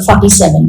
47।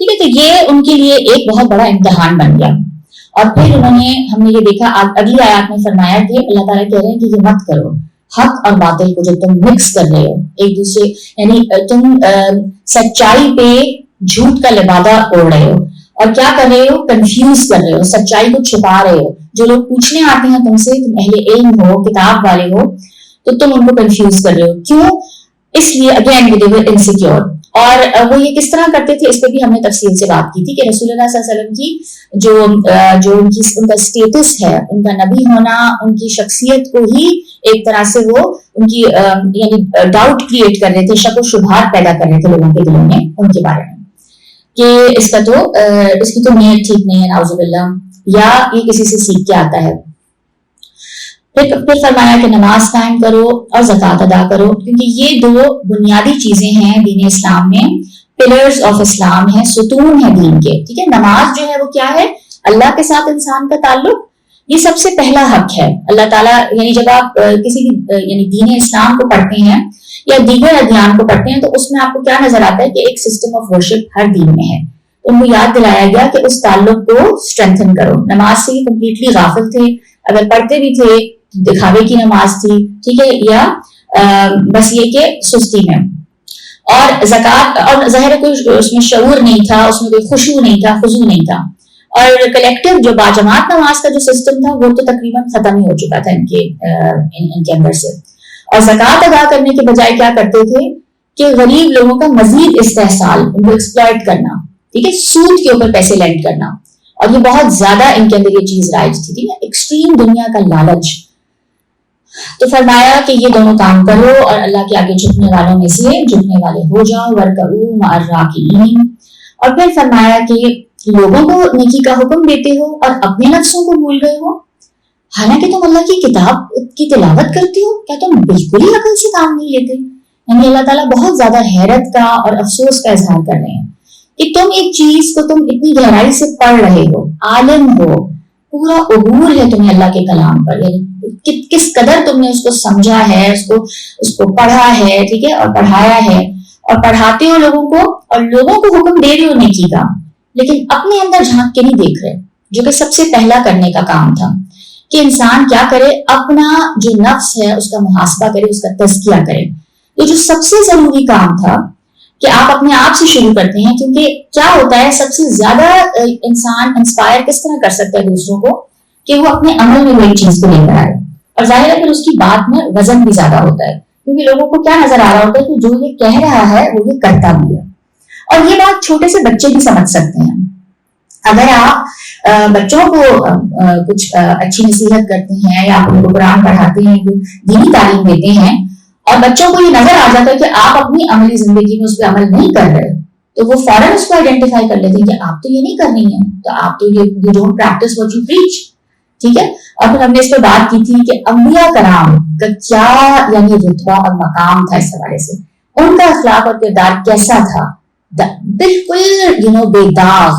ٹھیک ہے. تو یہ ان کے لیے ایک بہت بڑا امتحان بن گیا. اور پھر ہم نے یہ دیکھا اگلی آیات میں فرمایا کہ اللہ تعالیٰ کہہ رہے ہیں کہ یہ مت کرو, حق اور باطل کو جو تم مکس کر رہے ہو ایک دوسرے, یعنی تم سچائی پہ جھوٹ کا لبادہ اوڑھ رہے ہو اور کیا کر رہے ہو, کنفیوز کر رہے ہو, سچائی کو چھپا رہے ہو. جو لوگ پوچھنے آتے ہیں تم سے, تم اہل علم ہو, کتاب والے ہو, تو تم ان کو کنفیوز کر رہے ہو. کیوں؟ اس لیے اگین they were insecure. اور وہ یہ کس طرح کرتے تھے اس پہ بھی ہم نے تفصیل سے بات کی تھی کہ رسول اللہ صلی اللہ علیہ وسلم کی جو ان کا اسٹیٹس ہے, ان کا نبی ہونا, ان کی شخصیت کو ہی ایک طرح سے وہ ان کی یعنی ڈاؤٹ کریٹ کر رہے تھے, شک و شبہات پیدا کر رہے تھے لوگوں کے دلوں میں ان کے بارے میں کہ اس کی تو نیت ٹھیک نہیں ہے, نعوذ باللہ, یا یہ کسی سے سیکھ کے آتا ہے. پھر فرمایا کہ نماز قائم کرو اور زکوٰۃ ادا کرو, کیونکہ یہ دو بنیادی چیزیں ہیں دین اسلام میں, پلرز آف اسلام ہیں, ستون ہیں دین کے. ٹھیک ہے, نماز جو ہے وہ کیا ہے, اللہ کے ساتھ انسان کا تعلق, یہ سب سے پہلا حق ہے. اللہ تعالیٰ یعنی جب آپ کسی بھی یعنی دین اسلام کو پڑھتے ہیں یا دیگر ادیان کو پڑھتے ہیں تو اس میں آپ کو کیا نظر آتا ہے کہ ایک سسٹم آف ورشپ ہر دین میں ہے. ان کو یاد دلایا گیا کہ اس تعلق کو اسٹرینتھن کرو. نماز سے یہ کمپلیٹلی غافل تھے, اگر پڑھتے بھی تھے دکھاوے کی نماز تھی, ٹھیک ہے, یا بس یہ کہ سستی میں. اور زکوٰۃ, اور ظاہر کوئی اس میں شعور نہیں تھا, اس میں کوئی خشوع نہیں تھا, خضوع نہیں تھا. اور کلیکٹیو جو باجماعت نماز کا جو سسٹم تھا وہ تو تقریباً ختم ہی ہو چکا تھا ان کے اندر سے. اور زکوٰۃ ادا کرنے کے بجائے کیا کرتے تھے کہ غریب لوگوں کا مزید استحصال, ان کو ایکسپلائٹ کرنا, ٹھیک ہے, سود کے اوپر پیسے لینڈ کرنا. اور یہ بہت زیادہ ان کے اندر یہ چیز رائج تھی, ٹھیک ہے, ایکسٹریم دنیا کا لالچ. تو فرمایا کہ یہ دونوں کام کرو اور اللہ کے آگے جھکنے والوں میں سے جھکنے والے ہو جاؤ, ورکعوا مع الراکعین. اور پھر فرمایا کہ لوگوں کو نیکی کا حکم دیتے ہو اور اپنے نفسوں کو بھول گئے ہو, حالانکہ تم اللہ کی کتاب کی تلاوت کرتے ہو, کیا تم بالکل ہی عقل سے کام نہیں لیتے؟ یعنی اللہ تعالیٰ بہت زیادہ حیرت کا اور افسوس کا اظہار کر رہے ہیں کہ تم ایک چیز کو تم اتنی گہرائی سے پڑھ رہے ہو, عالم ہو, پورا عبور ہے تمہیں اللہ کے کلام پر, یعنی کس قدر تم نے اس کو سمجھا ہے, اس کو پڑھا ہے, ٹھیک ہے, اور پڑھایا ہے, اور پڑھاتے ہو لوگوں کو اور لوگوں کو حکم دے رہے ہو نیکی کا, لیکن اپنے اندر جھانک کے نہیں دیکھ رہے, جو کہ سب سے پہلا کرنے کا کام تھا کہ انسان کیا کرے, اپنا جو نفس ہے اس کا محاسبہ کرے, اس کا تزکیہ کرے. یہ جو سب سے ضروری کام تھا کہ آپ اپنے آپ سے شروع کرتے ہیں, کیونکہ کیا ہوتا ہے سب سے زیادہ انسان انسپائر کس طرح کر سکتا ہے دوسروں کو کہ وہ اپنے عمل میں وہی چیز کو لے کر آئے, اور ظاہر ہے پھر اس کی بات میں وزن بھی زیادہ ہوتا ہے, کیونکہ لوگوں کو کیا نظر آ رہا ہوتا ہے کہ جو یہ کہہ رہا ہے وہ یہ کرتا بھی ہے. اور یہ بات چھوٹے سے بچے بھی سمجھ سکتے ہیں. اگر آپ بچوں کو کچھ اچھی نصیحت کرتے ہیں یا آپ ان کو قرآن پڑھاتے ہیں, دینی تعلیم دیتے ہیں, اور بچوں کو یہ نظر آ جاتا ہے کہ آپ اپنی عملی زندگی میں اس پہ عمل نہیں کر رہے, تو وہ فوراً اس کو آئیڈینٹیفائی کر لیتے ہیں کہ آپ تو یہ نہیں کر رہی ہیں, تو آپ تو یہ don't practice what you preach, ٹھیک ہے. اور پھر ہم نے اس پہ بات کی تھی کہ انبیاء کرام کا کیا یعنی رتبہ اور مقام تھا اس حوالے سے, ان کا اخلاق اور کردار کیسا تھا, بالکل بے داغ,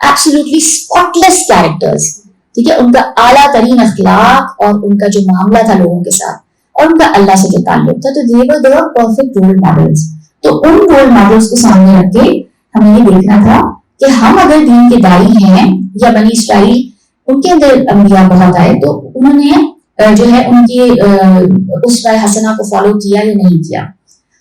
ایبسولوٹلی اسپاٹلیس کیریکٹرز, ٹھیک ہے, ان کا اعلیٰ ترین اخلاق اور ان کا جو معاملہ تھا لوگوں کے ساتھ اور ان کا اللہ سے جو تعلق تھا, تو they were perfect role models. تو ان رول ماڈلز کو سامنے رکھ کے ہمیں یہ دیکھنا تھا کہ ہم اگر دین کے داعی ہیں یا بنی اسرائیل ان کے اندر انبیاء بہت آئے, تو انہوں نے جو ہے ان کی اسوہ حسنہ کو فالو کیا یا نہیں کیا.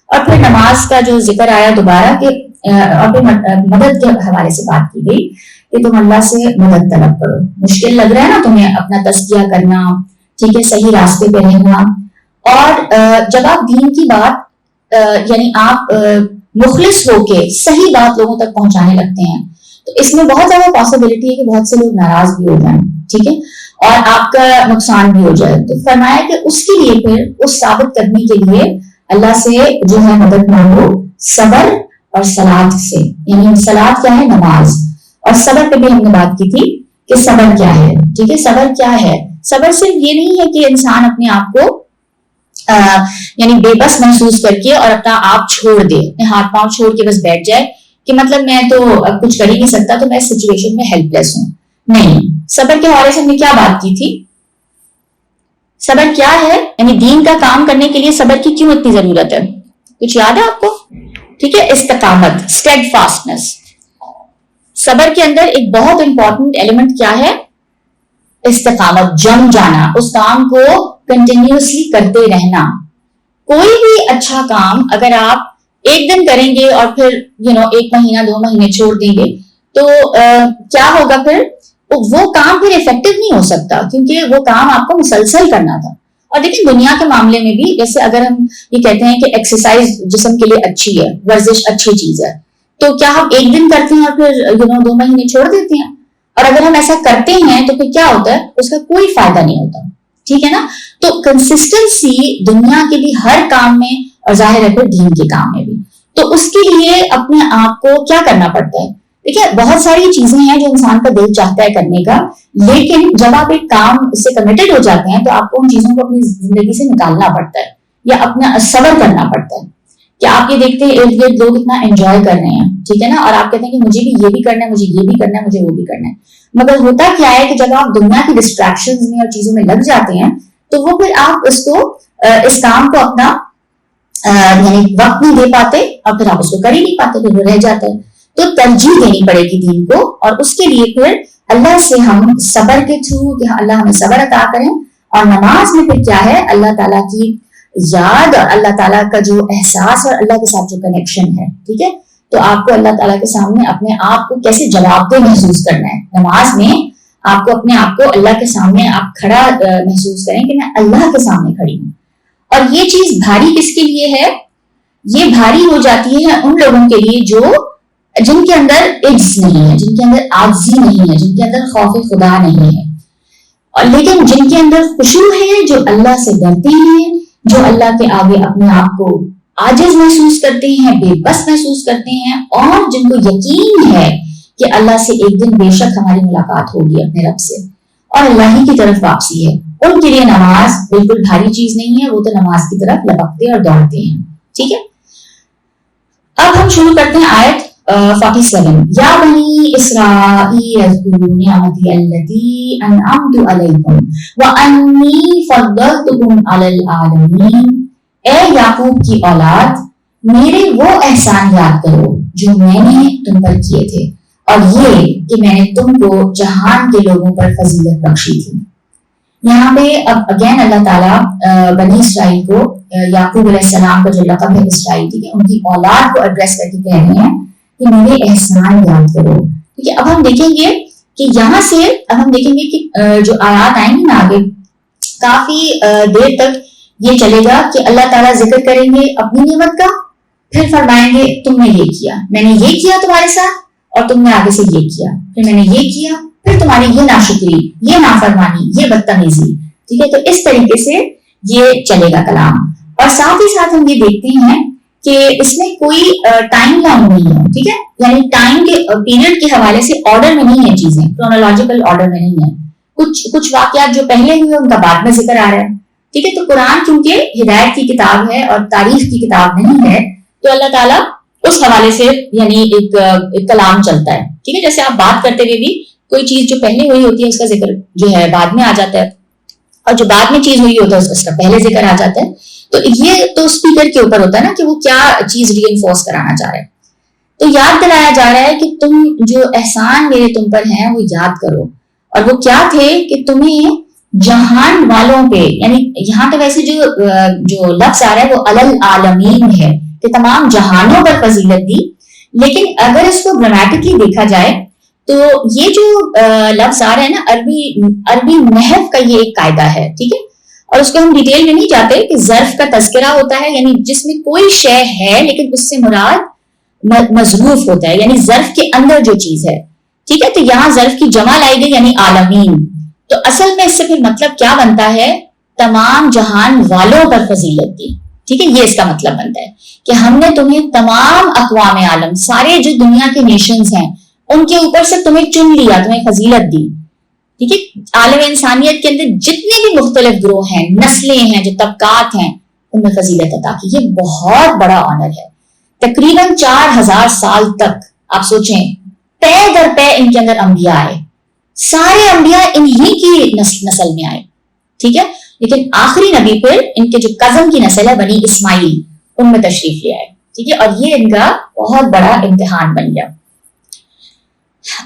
اور پھر نماز کا جو ذکر آیا دوبارہ کہ اور پھر مدد کے حوالے سے بات کی گئی کہ تم اللہ سے مدد طلب کرو. مشکل لگ رہا ہے نا تمہیں اپنا تزکیہ کرنا, ٹھیک ہے, صحیح راستے پہ رہنا, اور جب آپ دین کی بات یعنی آپ مخلص ہو کے صحیح بات لوگوں تک پہنچانے لگتے ہیں, تو اس میں بہت زیادہ پاسبلٹی ہے کہ بہت سے لوگ ناراض بھی ہو جائیں, ٹھیک ہے, اور آپ کا نقصان بھی ہو جائے. تو فرمایا کہ اس کے لیے پھر اس ثابت کرنے کے لیے اللہ سے جو ہے مدد مانگو صبر اور صلات سے. یعنی صلات کیا ہے, نماز, اور صبر پہ بھی ہم نے بات کی تھی کہ صبر کیا ہے, ٹھیک ہے. صبر کیا ہے, صبر صرف یہ نہیں ہے کہ انسان اپنے آپ کو یعنی بے بس محسوس کر کے اور اپنا آپ چھوڑ دے, اپنے ہاتھ پاؤں چھوڑ کے بس بیٹھ جائے کہ مطلب میں تو اب کچھ کر ہی نہیں سکتا, تو میں اس سچویشن میں ہیلپ لیس ہوں. نہیں, صبر کے حوالے سے ہم نے کیا بات کی تھی, صبر کیا ہے, یعنی دین کا کام کرنے کے لیے صبر کی کیوں اتنی ضرورت ہے, کچھ یاد ہے آپ کو, ٹھیک ہے. استقامت, اسٹیڈ فاسٹنس, صبر کے اندر ایک بہت امپورٹنٹ ایلیمنٹ کیا ہے؟ استقامت، جم جانا، اس کام کو کنٹینیوسلی کرتے رہنا. کوئی بھی اچھا کام اگر آپ ایک دن کریں گے اور پھر 1 مہینہ 2 مہینے چھوڑ دیں گے تو کیا ہوگا پھر؟ وہ کام پھر افیکٹو نہیں ہو سکتا، کیونکہ وہ کام آپ کو مسلسل کرنا تھا. اور دیکھیں دنیا کے معاملے میں بھی، جیسے اگر ہم یہ کہتے ہیں کہ ایکسرسائز جسم کے لیے اچھی ہے، ورزش اچھی چیز ہے، تو کیا ہم ایک دن کرتے ہیں اور پھر 2 مہینے چھوڑ دیتے ہیں؟ اور اگر ہم ایسا کرتے ہیں تو پھر کیا ہوتا ہے؟ اس کا کوئی فائدہ نہیں ہوتا. ٹھیک ہے نا؟ تو کنسسٹنسی دنیا کے بھی ہر کام میں، اور ظاہر ہے پھر دین کے کام میں بھی. تو اس کے لیے اپنے آپ کو کیا کرنا پڑتا ہے؟ دیکھیے بہت ساری چیزیں ہیں جو انسان کا دل چاہتا ہے کرنے کا، لیکن جب آپ ایک کام سے کمیٹڈ ہو جاتے ہیں تو آپ کو ان چیزوں کو اپنی زندگی سے نکالنا پڑتا ہے یا اپنا صبر کرنا پڑتا ہے. کہ آپ یہ دیکھتے ہیں ارد گرد لوگ اتنا انجوائے کر رہے ہیں، ٹھیک ہے نا، اور آپ کہتے ہیں کہ مجھے بھی یہ بھی کرنا ہے، مجھے یہ بھی کرنا ہے، مجھے وہ بھی کرنا ہے. مگر ہوتا کیا ہے کہ جب آپ دنیا کی ڈسٹریکشنز میں اور چیزوں میں لگ جاتے ہیں تو وہ پھر آپ اس کام کو اپنا یعنی وقت نہیں دے پاتے اور پھر آپ اس کو کر ہی نہیں پاتے، پھر وہ رہ جاتا ہے. تو ترجیح دینی پڑے گی دین کو، اور اس کے لیے پھر اللہ سے ہم صبر کے تھرو کہ اللہ ہمیں صبر عطا کریں. اور نماز میں پھر کیا ہے؟ اللہ تعالیٰ کی یاد اور اللہ تعالیٰ کا جو احساس اور اللہ کے ساتھ جو کنیکشن ہے. ٹھیک ہے، تو آپ کو اللہ تعالیٰ کے سامنے اپنے آپ کو کیسے جواب دہ محسوس کرنا ہے. نماز میں آپ کو اپنے آپ کو اللہ کے سامنے آپ کھڑا محسوس کریں کہ میں اللہ کے سامنے کھڑی ہوں. اور یہ چیز بھاری کس کے لیے ہے؟ یہ بھاری ہو جاتی ہے ان لوگوں کے لیے جن کے اندر عجز نہیں ہے، جن کے اندر عاجزی نہیں ہے، جن کے اندر خوف خدا نہیں ہے، اور لیکن جن کے اندر خشوع ہے، جو اللہ سے ڈرتے ہیں، جو اللہ کے آگے اپنے آپ کو عاجز محسوس کرتے ہیں، بے بس محسوس کرتے ہیں، اور جن کو یقین ہے کہ اللہ سے ایک دن بے شک ہماری ملاقات ہوگی اپنے رب سے اور اللہ ہی کی طرف واپسی ہے. ان کے لیے نماز بالکل بھاری چیز نہیں ہے، وہ تو نماز کی طرف لپکتے اور دوڑتے ہیں. ٹھیک ہے، اب ہم شروع کرتے ہیں آیت 47. یا بنی اسرائیل اذکروا نعمتی التی انعمت علیکم وانی فضلتکم علی العالمین. اے یعقوب کی اولاد، میرے وہ احسان یاد کرو جو میں نے تم پر کیے تھے، اور یہ کہ میں نے تم کو جہان کے لوگوں پر فضیلت بخشی تھی. یہاں پہ اب اگین اللہ تعالیٰ بنی اسرائیل کو، یعقوب علیہ السلام کا جو لقب ہے اسرائیل کی، ان کی اولاد کو ایڈریس کر کے کہہ رہے ہیں کہ میرے احسان یاد کرو. ٹھیک ہے، اب ہم دیکھیں گے کہ یہاں سے کہ جو آیات آئیں گی نا آگے، کافی دیر تک یہ چلے گا کہ اللہ تعالیٰ ذکر کریں گے اپنی نعمت کا، پھر فرمائیں گے تم نے یہ کیا، میں نے یہ کیا تمہارے ساتھ، اور تم نے آگے سے یہ کیا، پھر میں نے یہ کیا، پھر تمہاری یہ ناشکری، یہ نافرمانی، یہ بدتمیزی. ٹھیک ہے، تو اس طریقے سے یہ چلے گا کلام. اور ساتھ ہی ساتھ ہم یہ دیکھتے ہیں کہ اس میں کوئی ٹائم لائن نہیں ہے. ٹھیک ہے، یعنی ٹائم کے پیریڈ کے حوالے سے آرڈر میں نہیں ہے، چیزیں کرونالوجیکل آرڈر میں نہیں ہے. کچھ واقعات جو پہلے ہوئے ان کا بعد میں ذکر آ رہا ہے. ٹھیک ہے، تو قرآن چونکہ ہدایت کی کتاب ہے اور تاریخ کی کتاب نہیں ہے، تو اللہ تعالیٰ اس حوالے سے یعنی ایک کلام چلتا ہے. ٹھیک ہے، جیسے آپ بات کرتے ہوئے بھی کوئی چیز جو پہلے ہوئی ہوتی ہے اس کا ذکر جو ہے بعد میں آ جاتا ہے، اور جو بعد میں چیز ہوئی ہوتا ہے اس کا پہلے ذکر آ جاتا ہے. تو یہ تو اسپیکر کے اوپر ہوتا ہے نا کہ وہ کیا چیز ری انفورس کرانا چاہ رہا ہے. تو یاد دلایا جا رہا ہے کہ تم جو احسان میرے تم پر ہیں وہ یاد کرو. اور وہ کیا تھے کہ تمہیں جہان والوں پہ، یعنی یہاں پہ ویسے جو لفظ آ رہا ہے وہ العالمین ہے کہ تمام جہانوں پر فضیلت دی، لیکن اگر اس کو گرامیٹکلی دیکھا جائے تو یہ جو لفظ آ رہا ہے نا عربی نحو کا یہ ایک قاعدہ ہے. ٹھیک ہے، اور اس کو ہم ڈیٹیل میں نہیں جاتے کہ ظرف کا تذکرہ ہوتا ہے، یعنی جس میں کوئی شے ہے لیکن اس سے مراد مظروف ہوتا ہے، یعنی ظرف کے اندر جو چیز ہے. ٹھیک ہے، تو یہاں ظرف کی جمع لائی گئی یعنی عالمین. تو اصل میں اس سے پھر مطلب کیا بنتا ہے؟ تمام جہان والوں پر فضیلت دی. ٹھیک ہے، یہ اس کا مطلب بنتا ہے کہ ہم نے تمہیں تمام اقوام عالم، سارے جو دنیا کے نیشنز ہیں ان کے اوپر سے تمہیں چن لیا، تمہیں فضیلت دی. ٹھیک ہے، عالم انسانیت کے اندر جتنے بھی مختلف گروہ ہیں، نسلیں ہیں، جو طبقات ہیں، ان میں فضیلت عطا کی. یہ بہت بڑا آنر ہے. تقریباً 4000 سال تک آپ سوچیں پے در پے ان کے اندر انبیاء آئے، سارے انبیاء انہی کی نسل میں آئے. ٹھیک ہے، لیکن آخری نبی پھر ان کے جو کزن کی نسل ہے بنی اسماعیل، ان میں تشریف لے آئے. ٹھیک ہے، اور یہ ان کا بہت بڑا امتحان بن گیا.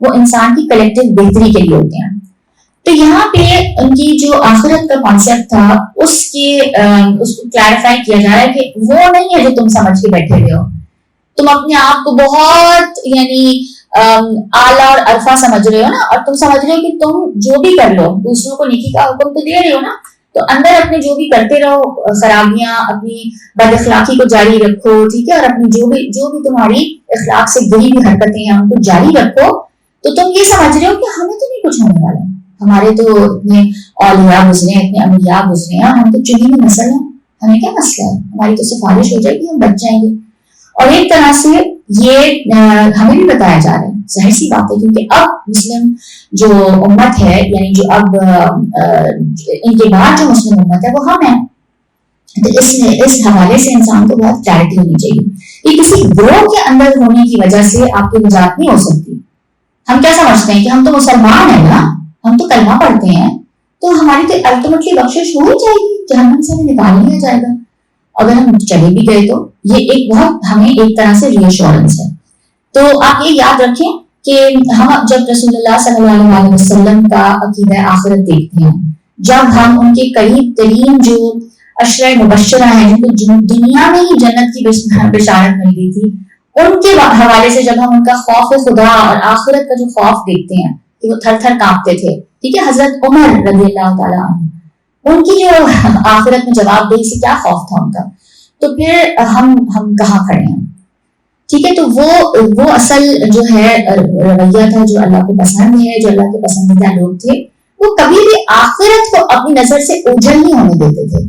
وہ انسان کی کلیکٹیو بہتری کے لیے ہوتے ہیں. تو یہاں پہ ان کی جو آخرت کا کانسیپٹ تھا اس کو کلیریفائی کیا جا رہا ہے کہ وہ نہیں ہے جو تم سمجھ کے بیٹھے ہوئے ہو. تم اپنے آپ کو بہت اعلیٰ اور عرفہ سمجھ رہے ہو نا, اور تم سمجھ رہے ہو کہ تم جو بھی کر لو, دوسروں کو نیکی کا حکم تو دے رہے ہو نا, تو اندر اپنے جو بھی کرتے رہو خرابیاں, اپنی بد اخلاقی کو جاری رکھو, ٹھیک ہے, اور اپنی جو بھی تمہاری اخلاق سے گری ہوئی حرکتیں ہیں ان کو جاری رکھو. تو تم یہ سمجھ رہے ہو کہ ہمیں تو نہیں کچھ ہونے والا, ہمارے تو اتنے اولیاء گزرے ہیں, اتنے انبیاء گزرے ہیں, ہم تو چنی ہوئی نسل ہیں, ہمیں کیا مسئلہ ہے, ہماری تو سفارش ہو جائے گی, ہم بچ جائیں گے. اور ایک طرح سے یہ ہمیں بھی بتایا جا رہا ہے, ظاہر سی بات ہے, کیونکہ اب مسلم جو امت ہے, یعنی جو اب ان کے بعد جو مسلم امت ہے وہ ہم ہیں. تو اس حوالے سے انسان کو بہت کلیئرٹی ہونی چاہیے کہ کسی گروہ کے اندر ہونے کی وجہ سے آپ کی نجات نہیں ہو سکتی. ہم کیا سمجھتے ہیں کہ ہم تو مسلمان ہیں نا, ہم تو کلمہ پڑھتے ہیں, تو ہماری تو الٹیمیٹلی بخشش ہو ہی جائے گی, جہنم سے ہمیں نکال لیا جائے گا اگر ہم چلے بھی گئے. تو یہ ایک بہت ہمیں ایک طرح سے ری ایشورنس ہے. تو آپ یہ یاد رکھیں کہ ہم جب رسول اللہ صلی اللہ علیہ وسلم کا عقیدہ آخرت دیکھتے ہیں, جب ہم ان کے قریب ترین جو عشرہ مبشرہ ہیں جن کو دنیا میں ہی جنت کی بشارت مل گئی تھی, ان کے حوالے سے جب ہم ان کا خوف خدا اور آخرت کا جو خوف دیکھتے ہیں کہ وہ تھر تھر کانپتے تھے, ٹھیک ہے, حضرت عمر رضی اللہ تعالیٰ عنہ, ان کی جو آخرت میں جواب دہی سے کیا خوف تھا ان کا, تو پھر ہم کہاں کھڑے ہیں, ٹھیک ہے. تو وہ اصل جو ہے رویہ تھا جو اللہ کو پسند ہے, جو اللہ کے پسندیدہ لوگ تھے, وہ کبھی بھی آخرت کو اپنی نظر سے اوجھل نہیں ہونے دیتے تھے.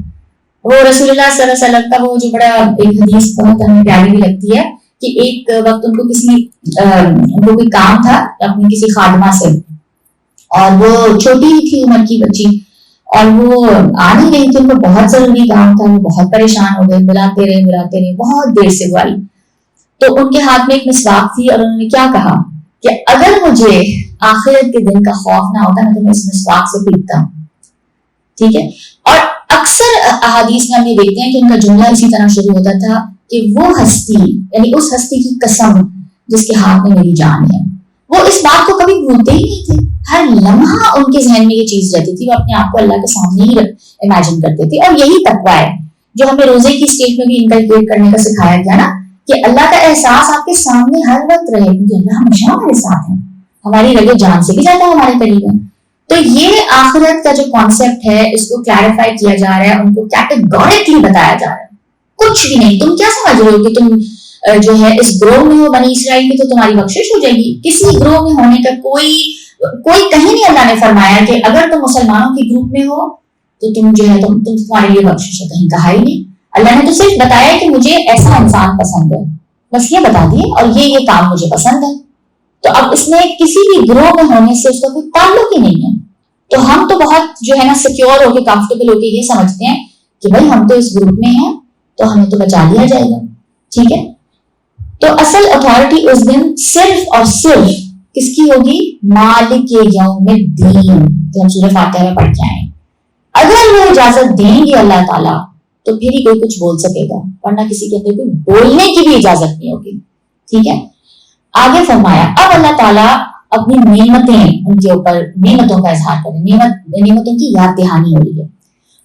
وہ رسول اللہ صلی اللہ علیہ وسلم کا وہ جو بڑا ایک حدیث بہت ہمیں پیاری بھی لگتی ہے کہ ایک وقت ان کو کوئی کام تھا اپنی کسی خادمہ سے, اور وہ چھوٹی ہی تھی عمر کی بچی, اور وہ آ نہیں رہی تھی, ان کو بہت ضروری کام تھا, وہ بہت پریشان ہو گئے, بلاتے رہے بہت دیر سے وہ آئی. تو ان کے ہاتھ میں ایک مسواک تھی, اور انہوں نے کیا کہا کہ اگر مجھے آخرت کے دن کا خوف نہ ہوتا نا تو میں اس مسواک سے پیٹتا. ٹھیک ہے. اور اکثر احادیث میں ہم یہ دیکھتے ہیں کہ ان کا جملہ اسی طرح شروع ہوتا تھا کہ وہ ہستی, یعنی اس ہستی کی قسم جس کے ہاتھ میں میری جان ہے. وہ اس بات کو کبھی بھولتے ہی نہیں تھے, ہر لمحہ ان کے ذہن میں یہ چیز رہتی تھی, وہ اپنے آپ کو اللہ کے سامنے ہی امیجن کرتے تھے. اور یہی تقویٰ ہے جو ہمیں روزے کی اسٹیج میں بھی انکلکیٹ کرنے کا سکھایا گیا نا, کہ اللہ کا احساس آپ کے سامنے ہر وقت رہے, کیونکہ اللہ ہمیشہ ہمارے ساتھ ہے, ہماری رگے جان سے بھی زیادہ ہمارے قریب ہے. تو یہ آخرت کا جو کانسیپٹ ہے اس کو کلیریفائی کیا جا رہا ہے, ان کو کیٹیگوریکلی بتایا جا رہا ہے. کچھ بھی نہیں, تم کیا سمجھ رہے ہو کہ تم جو ہے اس گروہ میں ہو بنی اسرائیل کی تو تمہاری بخشش ہو جائے گی. کسی گروہ میں ہونے کا کوئی کہیں نہیں اللہ نے فرمایا کہ اگر تم مسلمانوں کے گروپ میں ہو تو تم جو ہے تم تمہارے لیے بخشش ہے, کہیں کہا ہی نہیں. اللہ نے تو صرف بتایا کہ مجھے ایسا انسان پسند ہے, بس یہ بتا دیے, اور یہ کام مجھے پسند ہے. تو اب اس میں کسی بھی گروہ میں ہونے سے اس کا کوئی تعلق ہی نہیں ہے. تو ہم تو بہت جو ہے نا سیکیور ہو کے کمفرٹیبل ہو کے یہ سمجھتے ہیں کہ بھائی ہم تو اس گروپ میں ہیں تو ہمیں تو بچا لیا جائے گا. ٹھیک ہے. تو اصل اتھارٹی اس دن صرف اور صرف کس کی ہوگی؟ مالک یوم الدین, جو ہم سورہ فاتحہ میں پڑھ کے آئے. اگر وہ اجازت دیں گے اللہ تعالیٰ تو پھر ہی کوئی کچھ بول سکے گا, ورنہ کسی کے اندر کوئی بولنے کی بھی اجازت نہیں ہوگی. ٹھیک ہے. آگے فرمایا اب اللہ تعالیٰ اپنی نعمتیں ان کے اوپر نعمتوں کا اظہار کریں, نعمتوں کی یاد دہانی ہو رہی ہے.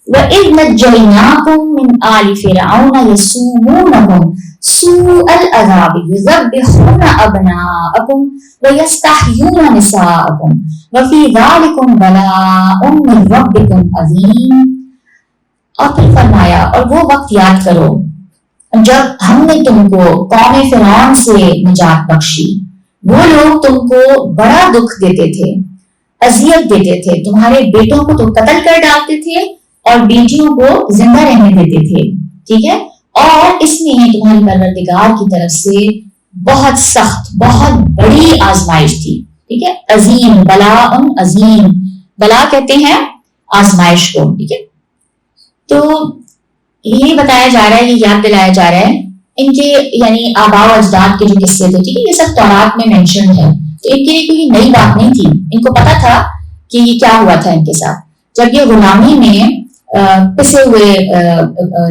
وَإِذْ نَجَّيْنَاكُمْ مِنْ آلِ فِرْعَوْنَ يَسُومُونَكُمْ سُوءَ الْعَذَابِ يُذَبِّحُونَ أَبْنَاءَكُمْ وَيَسْتَحْيُونَ نِسَاءَكُمْ وَفِي ذَلِكُمْ بَلَاءٌ مِّن رَّبِّكُمْ عَظِيمٌ. اور پھر فرمایا اور وہ وقت یاد کرو جب ہم نے تم کو قوم فرعون سے نجات بخشی. وہ لوگ تم کو بڑا دکھ دیتے تھے, اذیت دیتے تھے, تمہارے بیٹوں کو تو قتل کر ڈالتے تھے اور بیٹیوں کو زندہ رہنے دیتے تھے. ٹھیک ہے. اور اس میں تمہاری پروردگار کی طرف سے بہت سخت بہت بڑی آزمائش تھی. ٹھیک ہے. عظیم, بلاء عظیم, بلا کہتے ہیں آزمائش کو. ٹھیک ہے. تو یہ بتایا جا رہا ہے, یہ یاد دلایا جا رہا ہے ان کے یعنی آباء و اجداد کے جو قصے تھے. ٹھیک ہے. یہ سب تورات میں مینشن ہے, تو ان کے لیے کوئی نئی بات نہیں تھی. ان کو پتا تھا کہ یہ کیا ہوا تھا ان کے ساتھ جب یہ غلامی میں پسے ہوئے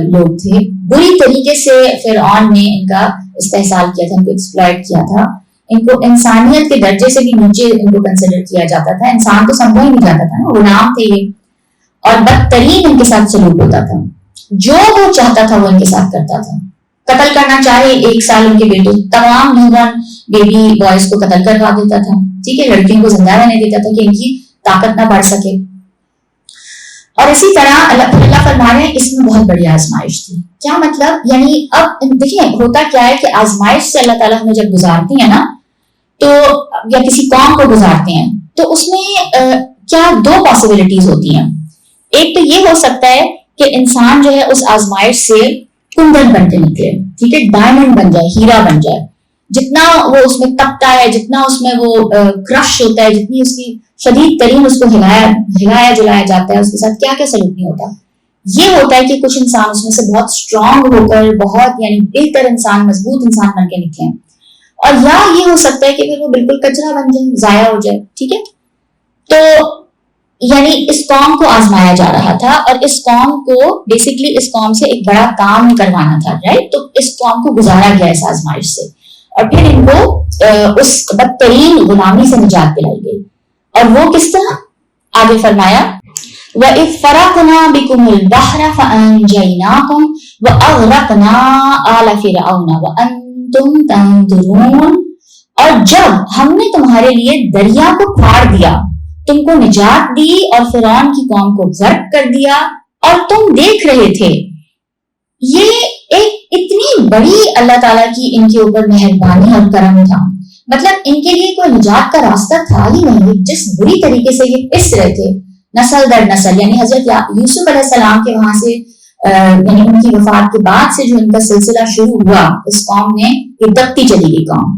لوگ تھے. بری طریقے سے فرعون نے ان کا استحصال کیا تھا, ان کو ایکسپلائٹ کیا تھا. ان کو انسانیت کے درجے سے بھی نیچے ان کو کنسیڈر کیا جاتا تھا. انسان تو سمجھا ہی نہیں جاتا تھا نا, غلام تھے یہ, اور بدترین ان کے ساتھ سلوک ہوتا تھا. جو وہ چاہتا تھا وہ ان کے ساتھ کرتا تھا. قتل کرنا چاہے 1 سال ان کے بیٹے تمام نیوبارن بیبی بوائز کو قتل کروا دیتا تھا. ٹھیک ہے, لڑکیوں کو زندہ رہنے دیتا تھا کہ ان کی طاقت نہ بڑھ سکے. اور اسی طرح اللہ فرما رہے ہیں اس میں بہت بڑی آزمائش تھی. کیا مطلب؟ یعنی اب دیکھیں ہوتا کیا ہے کہ آزمائش سے اللہ تعالیٰ ہمیں جب گزارتی ہیں نا, تو یا کسی قوم کو گزارتے ہیں تو اس میں کیا 2 پاسبلٹیز ہوتی ہیں. ایک تو یہ ہو سکتا ہے کہ انسان جو ہے اس آزمائش سے کندن بن کے نکلے, ٹھیک ہے, ڈائمنڈ بن جائے, ہیرا بن جائے. جتنا وہ اس میں تپتا ہے, جتنا اس میں وہ کرش ہوتا ہے, جتنی اس کی شدید ترین اس کو ہلایا جلایا جاتا ہے, اس کے ساتھ کیا کیا سلوک نہیں ہوتا. یہ ہوتا ہے کہ کچھ انسان اس میں سے بہت اسٹرانگ ہو کر بہت یعنی بہتر انسان, مضبوط انسان بن کے نکلے. اور یا یہ ہو سکتا ہے کہ پھر وہ بالکل کچرا بن جائے, ضائع ہو جائے. ٹھیک ہے, تو یعنی اس قوم کو آزمایا جا رہا تھا, اور اس قوم کو بیسکلی اس قوم سے ایک بڑا کام کروانا تھا, رائٹ. تو اس قوم کو گزارا گیا اس آزمائش سے, اور پھر ان کو اس بدترین غلامی سے نجات دلائی گئی. اور وہ کس طرح؟ آگے فرمایا وَإِذْ فَرَقْنَا بِكُمُ الْبَحْرَ فَأَنْجَيْنَاكُمْ وَأَغْرَقْنَا آلَ فِرْعَوْنَ وَأَنْتُمْ تَنْظُرُونَ. اور جب ہم نے تمہارے لیے دریا کو پھاڑ دیا, تم کو نجات دی اور فرعون کی قوم کو غرق کر دیا اور تم دیکھ رہے تھے. یہ ایک اتنی بڑی اللہ تعالیٰ کی ان کے اوپر مہربانی اور کرم تھا. مطلب ان کے لیے کوئی نجات کا راستہ تھا ہی نہیں. جس بری طریقے سے یہ پس رہے تھے نسل در نسل, یعنی حضرت یوسف علیہ السلام کے وہاں سے یعنی ان کی وفات کے بعد سے جو ان کا سلسلہ شروع ہوا, اس قوم میں یہ دبتی چلی گئی قوم.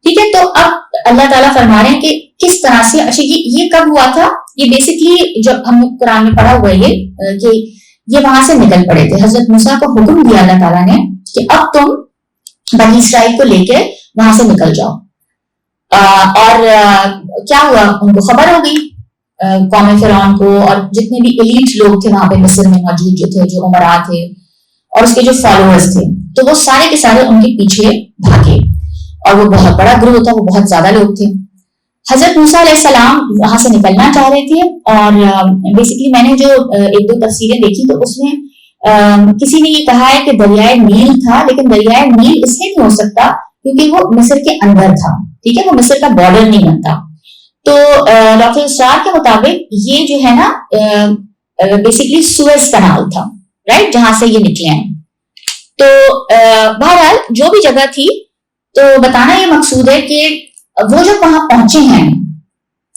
ٹھیک ہے, تو اب اللہ تعالیٰ فرما رہے ہیں کہ کس طرح سے. اچھا, یہ کب ہوا تھا؟ یہ بیسکلی جب ہم نے قرآن میں پڑھا ہوا ہے کہ یہ وہاں سے نکل پڑے تھے. حضرت موسیٰ کو حکم دیا اللہ تعالیٰ نے کہ اب تم بنی اسرائیل کو لے کے وہاں سے نکل جاؤ. اور کیا ہوا, ان کو خبر ہو گئی قوم فرعون کو, اور جتنے بھی ایلیٹ لوگ تھے وہاں پہ مصر میں موجود جو تھے, جو عمرا تھے اور اس کے جو فالوورز تھے, تو وہ سارے کے سارے ان کے پیچھے بھاگے. اور وہ بہت بڑا گروہ تھا, وہ بہت زیادہ لوگ تھے. حضرت موسیٰ علیہ السلام وہاں سے نکلنا چاہ رہے تھے, اور بیسکلی میں نے جو 1-2 تفسیریں دیکھی تو اس میں کسی نے یہ کہا ہے کہ دریائے نیل تھا, لیکن دریائے نیل اس لیے نہیں ہو سکتا کیونکہ وہ مصر کے اندر تھا. ٹھیک ہے, وہ مصر کا بارڈر نہیں بنتا. تو ڈاکٹر اسرار کے مطابق یہ جو ہے نا بیسکلی سوئز کنال تھا, رائٹ, جہاں سے یہ نکلے ہیں. تو بہرحال جو بھی جگہ تھی, تو بتانا یہ مقصود ہے کہ وہ جب وہاں پہنچے ہیں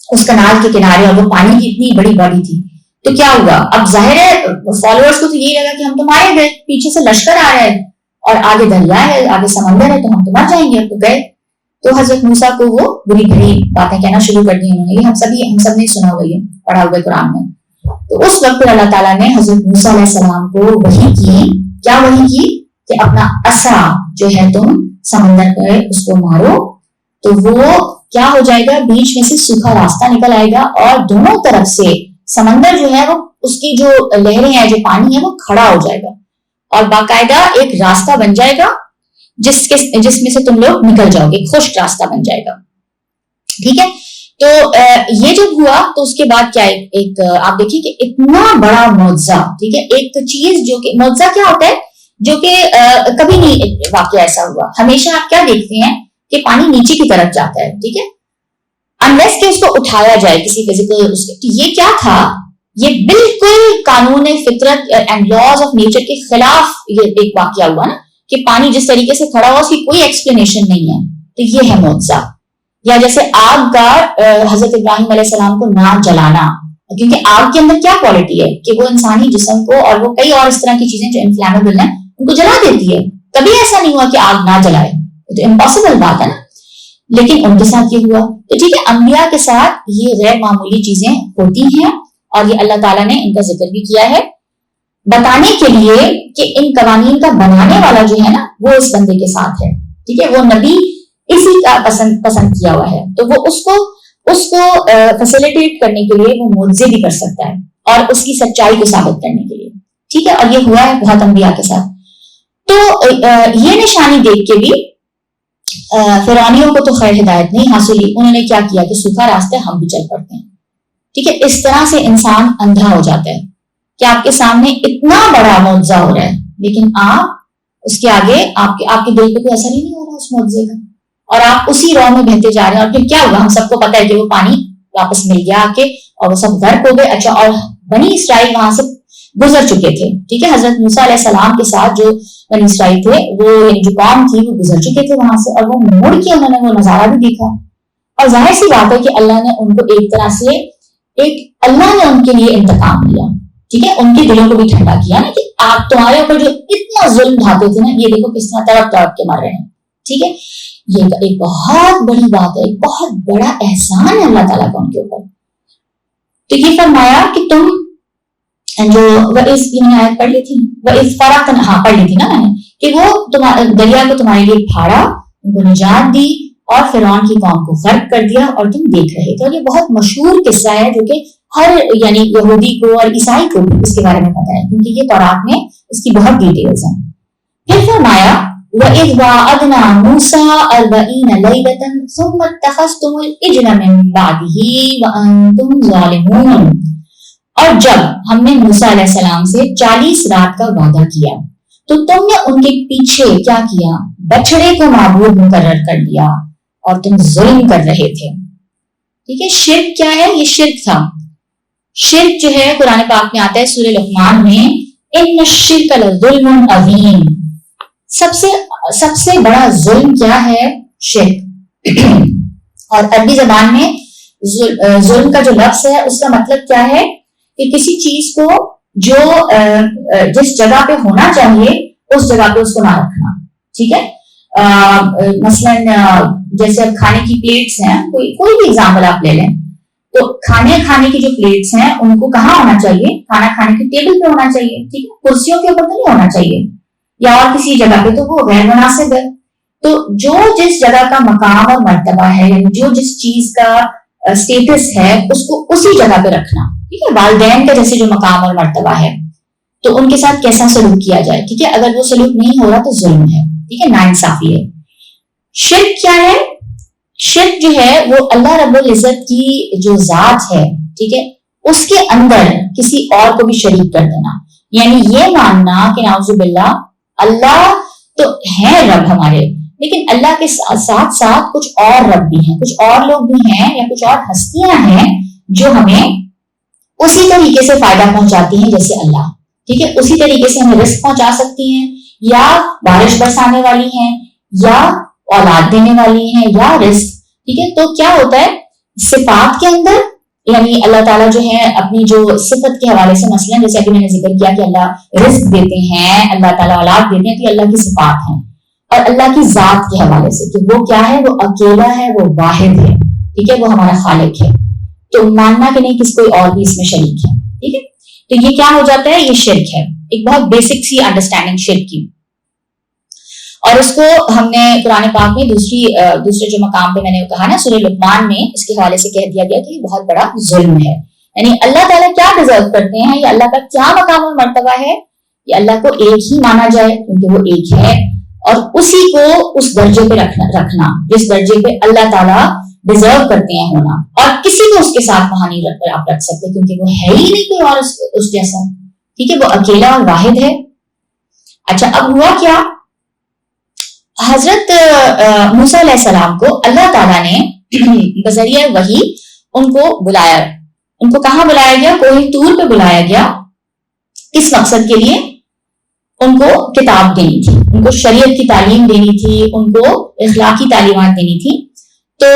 اس کنال کے کنارے, اور وہ پانی کی اتنی بڑی باڈی تھی, تو کیا ہوا؟ اب ظاہر ہے فالوورز کو تو یہی لگا کہ ہم تو مارے گئے, پیچھے سے لشکر آ رہا ہے اور آگے دریا ہے, آگے سمندر ہے, تو ہم تو مر جائیں گے. اب تو گئے. تو حضرت موسیٰ کو وہ بری بری باتیں کہنا شروع کر دی انہوں نے. یہ ہم سب نے سنا ہوا, یہ پڑھا ہوا قرآن میں. تو اس وقت پھر اللہ تعالیٰ نے حضرت موسیٰ علیہ السلام کو وحی کی. کیا وحی کی؟ کہ اپنا عصا جو ہے تم سمندر پہ اس کو مارو, تو وہ کیا ہو جائے گا, بیچ میں سے سوکھا راستہ نکل آئے گا, اور دونوں طرف سے سمندر جو ہے وہ اس کی جو لہریں ہیں, جو پانی ہے, وہ کھڑا ہو جائے گا, اور باقاعدہ ایک راستہ بن جائے گا جس میں سے تم لوگ نکل جاؤ گے, ایک خشک راستہ بن جائے گا. ٹھیک ہے, تو یہ جب ہوا تو اس کے بعد کیا ایک آپ دیکھیں کہ اتنا بڑا معجزہ. ٹھیک ہے, ایک چیز جو کہ معجزہ کیا ہوتا ہے, جو کہ کبھی نہیں واقعہ ایسا ہوا. ہمیشہ آپ کیا دیکھتے ہیں کہ پانی نیچے کی طرف جاتا ہے, ٹھیک ہے, انلیس کہ اس کو اٹھایا جائے کسی فزیکل. یہ کیا تھا, یہ بالکل قانون فطرت اینڈ لاز آف نیچر کے خلاف یہ ایک واقعہ ہوا نا, کہ پانی جس طریقے سے کھڑا ہوا اس کی کوئی ایکسپلینیشن نہیں ہے. تو یہ ہے معجزہ. یا جیسے آگ کا حضرت ابراہیم علیہ السلام کو نہ جلانا, کیونکہ آگ کے اندر کیا کوالٹی ہے کہ وہ انسانی جسم کو اور وہ کئی اور اس طرح کی چیزیں جو انفلیمیبل ہیں ان کو جلا دیتی ہے. کبھی ایسا نہیں ہوا کہ آگ نہ جلائے, تو امپاسبل بات ہے نا, لیکن ان کے ساتھ یہ ہوا. تو ٹھیک ہے, انبیاء کے ساتھ یہ غیر معمولی چیزیں ہوتی ہیں, اور یہ اللہ تعالیٰ نے ان کا ذکر بھی کیا ہے بتانے کے لیے کہ ان قوانین کا بنانے والا جو ہے نا وہ اس بندے کے ساتھ ہے. ٹھیک ہے, وہ نبی اسی کا پسند کیا ہوا ہے, تو وہ اس کو فیسیلیٹیٹ کرنے کے لیے وہ معجزے بھی کر سکتا ہے, اور اس کی سچائی کو ثابت کرنے کے لیے. ٹھیک ہے, اور یہ ہوا ہے بہت انبیاء کے ساتھ. تو یہ نشانی دیکھ کے بھی فرعونیوں کو تو خیر ہدایت نہیں حاصل ہوئی، انہوں نے کیا کیا کہ سوکھا راستہ ہم بھی چل پڑتے ہیں. ٹھیک ہے، اس طرح سے انسان اندھا ہو جاتا ہے کہ آپ کے سامنے اتنا بڑا معجزہ ہو رہا ہے لیکن آپ اس کے آگے آپ کے دل پہ کوئی اثر ہی نہیں ہو رہا اس معجزے کا، اور آپ اسی راہ میں بہتے جا رہے ہیں. اور پھر کیا ہوا؟ ہم سب کو پتا ہے کہ وہ پانی واپس مل گیا آ کے اور وہ سب غرق ہو گئے. اچھا، اور بنی اسرائیل وہاں سے گزر چکے تھے. ٹھیک ہے، حضرت موسیٰ علیہ السلام کے ساتھ جو بنی اسرائیل تھے وہ جو قوم تھی وہ گزر چکے تھے وہاں سے، اور وہ مڑ کے انہوں نے وہ نظارہ بھی دیکھا. اور ظاہر سی بات ہے کہ اللہ نے ان کو ایک طرح سے اللہ نے ان کے لیے انتقام لیا. ٹھیک ہے، ان کے دلوں کو بھی ٹھنڈا کیا نا کہ آپ تمہارے اوپر جو اتنا ظلم ڈھاتے تھے نا، یہ دیکھو کس طرح تڑپ تڑپ کے مر رہے ہیں. ٹھیک ہے، یہ ایک بہت بڑی بات ہے، ایک بہت بڑا احسان ہے اللہ تعالیٰ کا ان کے اوپر. تو یہ فرمایا کہ تم جو آیت پڑھ لی تھی، پڑھ لی تھی نا میں نے، کہ وہ دریا کو تمہارے لیے پھاڑا، ان کو نجات دی اور فرعون کی قوم کو غرق کر دیا اور تم دیکھ رہے تھے. اور یہ بہت مشہور قصہ ہے جو کہ ہر یعنی یہودی کو اور عیسائی کو بھی اس کے بارے میں پتا ہے کیونکہ یہ تورات میں اس کی بہت ڈیٹیلز ہیں. پھر فرمایا وَإِذْ وَعَدْنَا مُوسَىٰ 40 لَيْلَةً ثُمَّ اتَّخَذْتُمُ الْعِجْلَ مِن بَعْدِهِ وَأَنْتُمْ ظَالِمُونَ. اور جب ہم نے موسیٰ علیہ السلام سے 40 رات کا وعدہ کیا تو تم نے ان کے پیچھے کیا کیا؟ بچڑے کو معبود مقرر کر لیا اور تم ظلم کر رہے تھے. ٹھیک ہے، شرک کیا ہے؟ یہ شرک تھا. شرک جو ہے قرآن پاک میں آتا ہے سورہ لقمان میں، ان الشرک لظلم عظیم. سب سے بڑا ظلم کیا ہے؟ شرک. اور عربی زبان میں ظلم کا جو لفظ ہے اس کا مطلب کیا ہے کہ کسی چیز کو جو جس جگہ پہ ہونا چاہیے اس جگہ پہ اس کو نہ رکھنا. ٹھیک ہے، مثلاً جیسے اب کھانے کی پلیٹس ہیں، کوئی بھی ایگزامپل آپ لے لیں، تو کھانے کی جو پلیٹس ہیں ان کو کہاں ہونا چاہیے؟ کھانا کھانے کی ٹیبل پہ ہونا چاہیے. ٹھیک ہے، کرسیوں کے اوپر تو نہیں ہونا چاہیے یا اور کسی جگہ پہ، تو وہ غیر مناسب ہے. تو جو جس جگہ کا مقام اور مرتبہ ہے، جو جس چیز کا اسٹیٹس ہے اس کو اسی جگہ پہ رکھنا. ٹھیک ہے، والدین کا جیسے جو مقام اور مرتبہ ہے تو ان کے ساتھ کیسا سلوک کیا جائے. ٹھیک ہے، اگر وہ سلوک نہیں ہو رہا تو ظلم ہے. ٹھیک ہے، ناانصافی ہے. شرک کیا ہے؟ شرک جو ہے وہ اللہ رب العزت کی جو ذات ہے، ٹھیک ہے، اس کے اندر کسی اور کو بھی شریک کر دینا. یعنی یہ ماننا کہ نعوذ باللہ اللہ تو ہے رب ہمارے، لیکن اللہ کے ساتھ ساتھ کچھ اور رب بھی ہیں، کچھ اور لوگ بھی ہیں یا کچھ اور ہستیاں ہیں جو ہمیں اسی طریقے سے فائدہ پہنچاتی ہیں جیسے اللہ. ٹھیک ہے، اسی طریقے سے ہمیں رزق پہنچا سکتی ہیں یا بارش برسانے والی ہیں یا اولاد دینے والی ہیں یا رزق. ٹھیک ہے، تو کیا ہوتا ہے صفات کے اندر، یعنی اللہ تعالیٰ جو ہے اپنی جو صفت کے حوالے سے، مثلا جیسے ابھی میں نے ذکر کیا کہ اللہ رزق دیتے ہیں، اللہ تعالیٰ اولاد دیتے ہیں، تو یہ اللہ کی صفات ہیں. اور اللہ کی ذات کے حوالے سے کہ وہ کیا ہے، وہ اکیلا ہے، وہ واحد ہے. ٹھیک ہے، وہ ہمارا خالق ہے. تو ماننا کہ نہیں کس کوئی اور بھی اس میں شریک ہے. ٹھیک ہے، تو یہ کیا ہو جاتا ہے؟ یہ شرک ہے، ایک بہت بیسک سی انڈرسٹینڈنگ شرک کی. اور اس کو ہم نے قرآن پاک میں دوسرے جو مقام پہ میں نے کہا نا سورہ لقمان میں، اس کے حوالے سے کہہ دیا گیا کہ یہ بہت بڑا ظلم ہے. یعنی اللہ تعالیٰ کیا ڈیزرو کرتے ہیں، یا اللہ کا کیا مقام اور مرتبہ ہے کہ اللہ کو ایک ہی مانا جائے کیونکہ وہ ایک ہے، اور اسی کو اس درجے پہ رکھنا جس درجے پہ اللہ تعالیٰ ڈیزرو کرتے ہیں ہونا، اور کسی کو اس کے ساتھ وہاں نہیں آپ رکھ سکتے کیونکہ وہ ہے ہی نہیں کوئی اور اس جیسا. ٹھیک ہے، وہ اکیلا اور واحد ہے. اچھا، اب ہوا کیا؟ حضرت موسیٰ علیہ السلام کو اللہ تعالیٰ نے بذریعہ وحی ان کو بلایا. ان کو کہاں بلایا گیا؟ کوہ طور پہ بلایا گیا. کس مقصد کے لیے؟ ان کو کتاب دینی تھی، ان کو شریعت کی تعلیم دینی تھی، ان کو اخلاقی تعلیمات دینی تھی. تو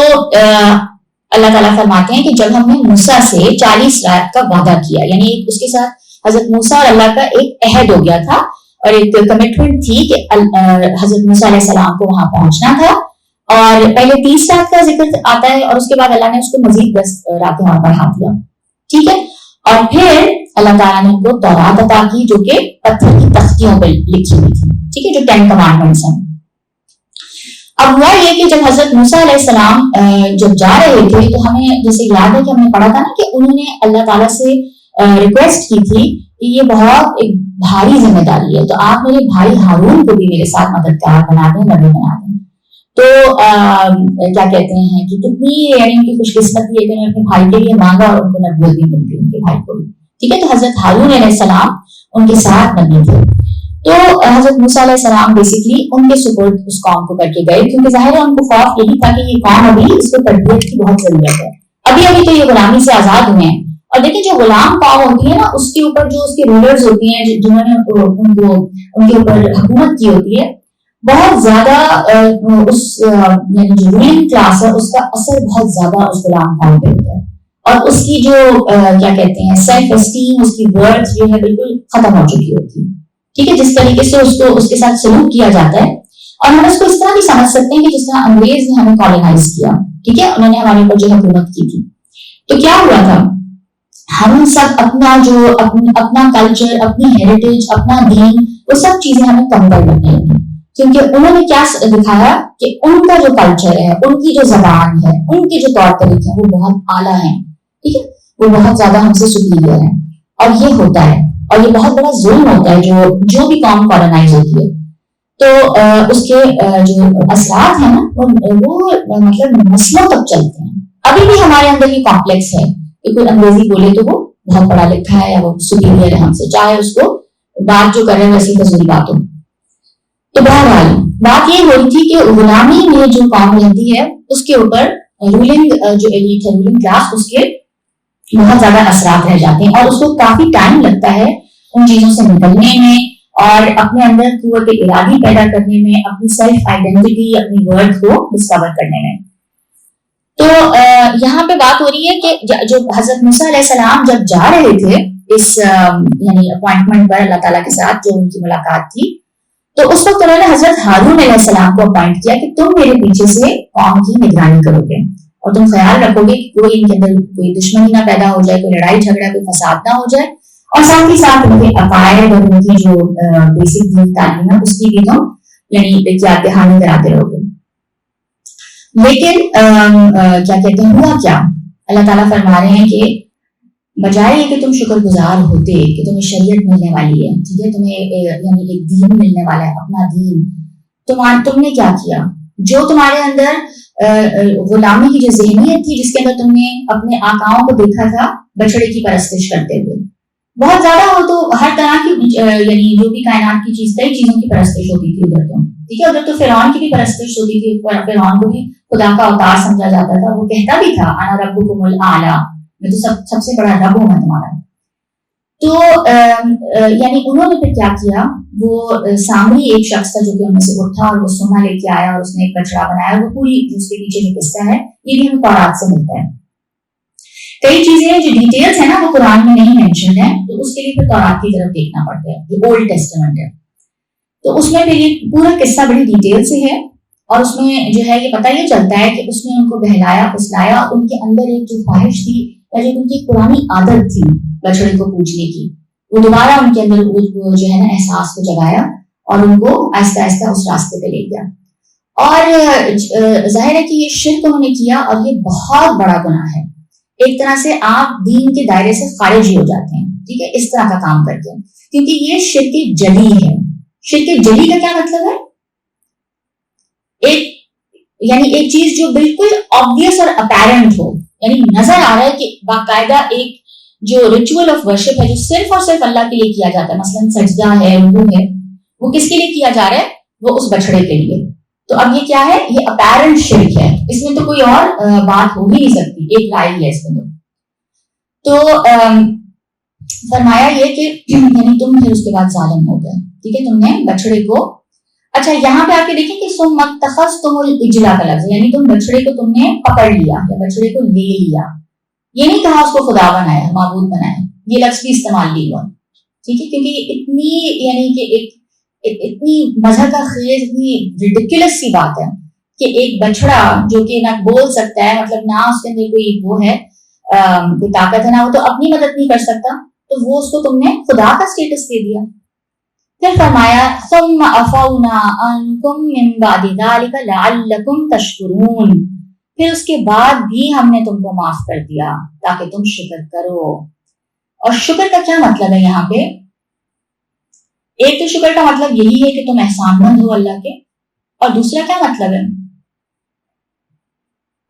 اللہ تعالیٰ فرماتے ہیں کہ جب ہم نے موسیٰ سے 40 رات کا وعدہ کیا، یعنی اس کے ساتھ حضرت موسیٰ اور اللہ کا ایک عہد ہو گیا تھا اور ایک کمٹمنٹ تھی کہ حضرت موسیٰ علیہ السلام کو وہاں پہنچنا تھا. اور پہلے 30 رات کا ذکر آتا ہے اور اس کے بعد اللہ نے اس کو مزید 10 راتیں وہاں بڑھا دیا. ٹھیک ہے، اور پھر اللہ تعالیٰ نے ان کو تورات عطا کی جو کہ پتھر کی تختیوں پہ لکھی ہوئی تھی. ٹھیک ہے، جو 10 کمانڈمنٹس ہیں. اب ہوا یہ کہ جب حضرت موسیٰ علیہ السلام جب جا رہے تھے تو ہمیں جیسے یاد ہے کہ ہم نے پڑھا تھا نا کہ انہوں نے اللہ تعالیٰ سے ریکویسٹ کی تھی کہ یہ بہت ایک بھاری ذمہ داری ہے، تو آپ میرے بھائی ہارون کو بھی میرے ساتھ مددگار بنا دیں، نبی بنا دیں. تو کیا کہتے ہیں کہ کتنی یعنی ان کی خوش قسمتی ہے کہ انہوں نے اپنے بھائی کے لیے مانگا اور ان کو نبوت بھی مل گئی ان کے بھائی کو بھی. ٹھیک ہے, تو حضرت ہارون علیہ السلام ان کے ساتھ نبی تھے. تو حضرت موسیٰ علیہ السلام بیسکلی ان کے سپورٹ اس قوم کو کر کے گئے, کیونکہ ظاہر ہے ان کو خوف یہی تھا کہ یہ قوم ابھی اس کو تربیت کی بہت ضرورت ہے, ابھی تو یہ غلامی سے آزاد ہوئے ہیں. اور دیکھیں جو غلام قوم ہوتی ہے نا, اس کے اوپر جو اس کے رولرز ہوتی ہیں جنہوں نے ان کے اوپر حکومت کی ہوتی ہے, بہت زیادہ اس یعنی جو رولنگ کلاس ہے اس کا اثر بہت زیادہ اس غلام قوم پہ ہوتا ہے, اور اس کی جو کیا کہتے ہیں سیلف اسٹیم, اس کی ورتھ جو ہے بالکل ختم ہو چکی ہوتی ہے. ٹھیک ہے, جس طریقے سے اس کے ساتھ سلوک کیا جاتا ہے, اور ہم اس کو اس طرح بھی سمجھ سکتے ہیں کہ جس طرح انگریز نے ہمیں کالونائز کیا. ٹھیک ہے, انہوں نے ہمارے اوپر جو حکومت کی تھی, تو کیا ہوا تھا, ہم سب اپنا کلچر, اپنی ہیریٹیج, اپنا دین, وہ سب چیزیں ہمیں کم کر لگنے لگی, کیونکہ انہوں نے کیا دکھایا کہ ان کا جو کلچر ہے, ان کی جو زبان ہے, ان کے جو طور طریقے ہیں وہ بہت اعلیٰ ہیں. ٹھیک ہے, وہ بہت زیادہ ہم سے سپیریئر ہیں, اور یہ ہوتا ہے, اور یہ بہت بڑا ظلم ہوتا ہے جو بھی قوم کالونائز ہوتی ہے. تو اس کے جو اثرات ہیں نا وہ مطلب نسلوں تک چلتے ہیں. ابھی بھی ہمارے اندر یہ کمپلیکس ہے کہ کوئی انگریزی بولے تو وہ بہت پڑھا لکھا ہے یا وہ سپیریئر ہے ہم سے, چاہے اس کو بات جو کر رہے ہیں ویسی فضولی بات ہو. تو بہرحال بات یہ ہو رہی تھی کہ غلامی میں جو قوم رہتی ہے اس کے اوپر رولنگ جو ایلیٹ ہے, رولنگ کلاس, اس کے بہت زیادہ اثرات رہ جاتے ہیں, اور اس کو کافی ٹائم لگتا ہے ان چیزوں سے نکلنے میں, اور اپنے اندر قوت ارادی پیدا کرنے میں, اپنی سیلف آئیڈینٹی, اپنی ورتھ کو ڈسکور کرنے میں. تو یہاں پہ بات ہو رہی ہے کہ جو حضرت موسیٰ علیہ السلام جب جا رہے تھے اس یعنی اپوائنٹمنٹ پر اللہ تعالیٰ کے ساتھ جو ان کی ملاقات تھی, تو اس وقت انہوں نے حضرت ہارون علیہ السلام کو اپوائنٹ کیا کہ تم میرے پیچھے سے قوم کی نگرانی کرو گے, اور تم خیال رکھو گے کہ کوئی ان کے اندر کوئی دشمنی نہ پیدا ہو جائے, کوئی لڑائی جھگڑا, کوئی فساد نہ ہو جائے, اور ساتھ ہی ساتھ ان کے عقائد اور ان کی جو بیسک دین تعلیم ہے اس کی بھی تم یعنی کیا دہانی کراتے رہو گے. لیکن کیا کہتے ہیں ہوا کیا, اللہ تعالیٰ فرما رہے ہیں کہ بجائے یہ کہ تم شکر گزار ہوتے کہ تمہیں شریعت ملنے والی ہے, ٹھیک ہے, تمہیں یعنی ایک دین ملنے والا ہے, اپنا دین, تم نے کیا کیا, جو تمہارے اندر غلامی کی جو ذہنیت تھی, جس کے اندر تم نے اپنے آقاؤں کو دیکھا تھا بچڑے کی پرستش کرتے ہوئے, بہت زیادہ ہو تو ہر طرح کی یعنی جو بھی کائنات کی چیز, کئی چیزوں کی پرستش ہوتی تھی ادھر, تو ٹھیک ہے, ادھر تو فرعون کی بھی پرستش ہوتی تھی, فرعون کو بھی خدا کا اوتار سمجھا جاتا تھا, وہ کہتا بھی تھا انا ربکم الاعلی, میں تو سب سے بڑا رب ہوں میں تمہارا. تو یعنی انہوں نے پھر کیا کیا, وہ سامری ایک شخص تھا جو کہ ان میں سے اٹھا اور وہ سونا لے کے آیا اور اس نے ایک بچڑا بنایا, وہ پوری اس کے پیچھے جو قصہ ہے یہ بھی ہمیں تورات سے ملتا ہے. کئی چیزیں جو ڈیٹیلز ہیں نا وہ قرآن میں نہیں مینشن ہے, تو اس کے لیے پھر تورات کی طرف دیکھنا پڑتا ہے جو اولڈ ٹیسٹمنٹ ہے, تو اس میں پھر یہ پورا قصہ بڑی ڈیٹیل سے ہے, اور اس میں جو ہے یہ پتہ یہ چلتا ہے کہ اس نے ان کو بہلایا پھسلایا, ان کے اندر ایک جو خواہش تھی یا جو ان کی پرانی عادت تھی بچڑے کو پوجنے کی, وہ دوبارہ ان کے اندر وہ جو ہے نا احساس کو جگایا اور ان کو آہستہ آہستہ اس راستے پہ لے گیا. اور ظاہر ہے کہ یہ شرک انہوں نے کیا, اور یہ بہت بڑا گناہ ہے, ایک طرح سے آپ دین کے دائرے سے خارج ہی ہو جاتے ہیں, ٹھیک ہے, اس طرح کا کام کر کے, کیونکہ یہ شرک جلی ہے. شرک جلی کا کیا مطلب ہے, ایک چیز جو بالکل آبویس اور اپیرنٹ ہو, یعنی نظر آ رہا ہے کہ باقاعدہ ایک جو ریچول آف ورشپ ہے جو صرف اور صرف اللہ کے لیے کیا جاتا ہے, مثلا سجدہ ہے, رکوع ہے, وہ کس کے لیے کیا جا رہا ہے, وہ اس بچڑے کے لیے. تو اب یہ کیا ہے, یہ اپیرنٹ شرک ہے, اس میں تو کوئی اور بات ہو ہی نہیں سکتی, ایک رائے ہے اس میں. تو فرمایا یہ کہ یعنی تم پھر اس کے بعد ظالم ہو گئے, ٹھیک ہے, تم نے بچڑے کو, اچھا یہاں پہ آپ کے دیکھیں کہ ثم اتخذتم العجل کا لفظ, یعنی تم بچڑے کو تم نے پکڑ لیا یا بچڑے کو لے لیا, یہ نہیں کہا اس کو خدا بنایا, معبود بنایا, یہ لفظ بھی استعمال نہیں ہوا, ٹھیک ہے, کیونکہ یہ اتنی یعنی کہ اتنی مذہب کا خیز, اتنی ریڈیکولس سی بات ہے کہ ایک بچڑا جو کہ نہ بول سکتا ہے, مطلب نہ اس کے اندر کوئی وہ ہے کوئی طاقت ہے, نہ وہ تو اپنی مدد نہیں کر سکتا, تو وہ اس کو تم نے خدا کا سٹیٹس دے دیا. پھر فرمایا ثم عفونا عنکم من بعد ذلک لعلکم تشکرون, پھر اس کے بعد بھی ہم نے تم کو معاف کر دیا تاکہ تم شکر کرو. اور شکر کا کیا مطلب ہے یہاں پہ, ایک تو شکر کا مطلب یہی ہے کہ تم احسان مند ہو اللہ کے, اور دوسرا کیا مطلب ہے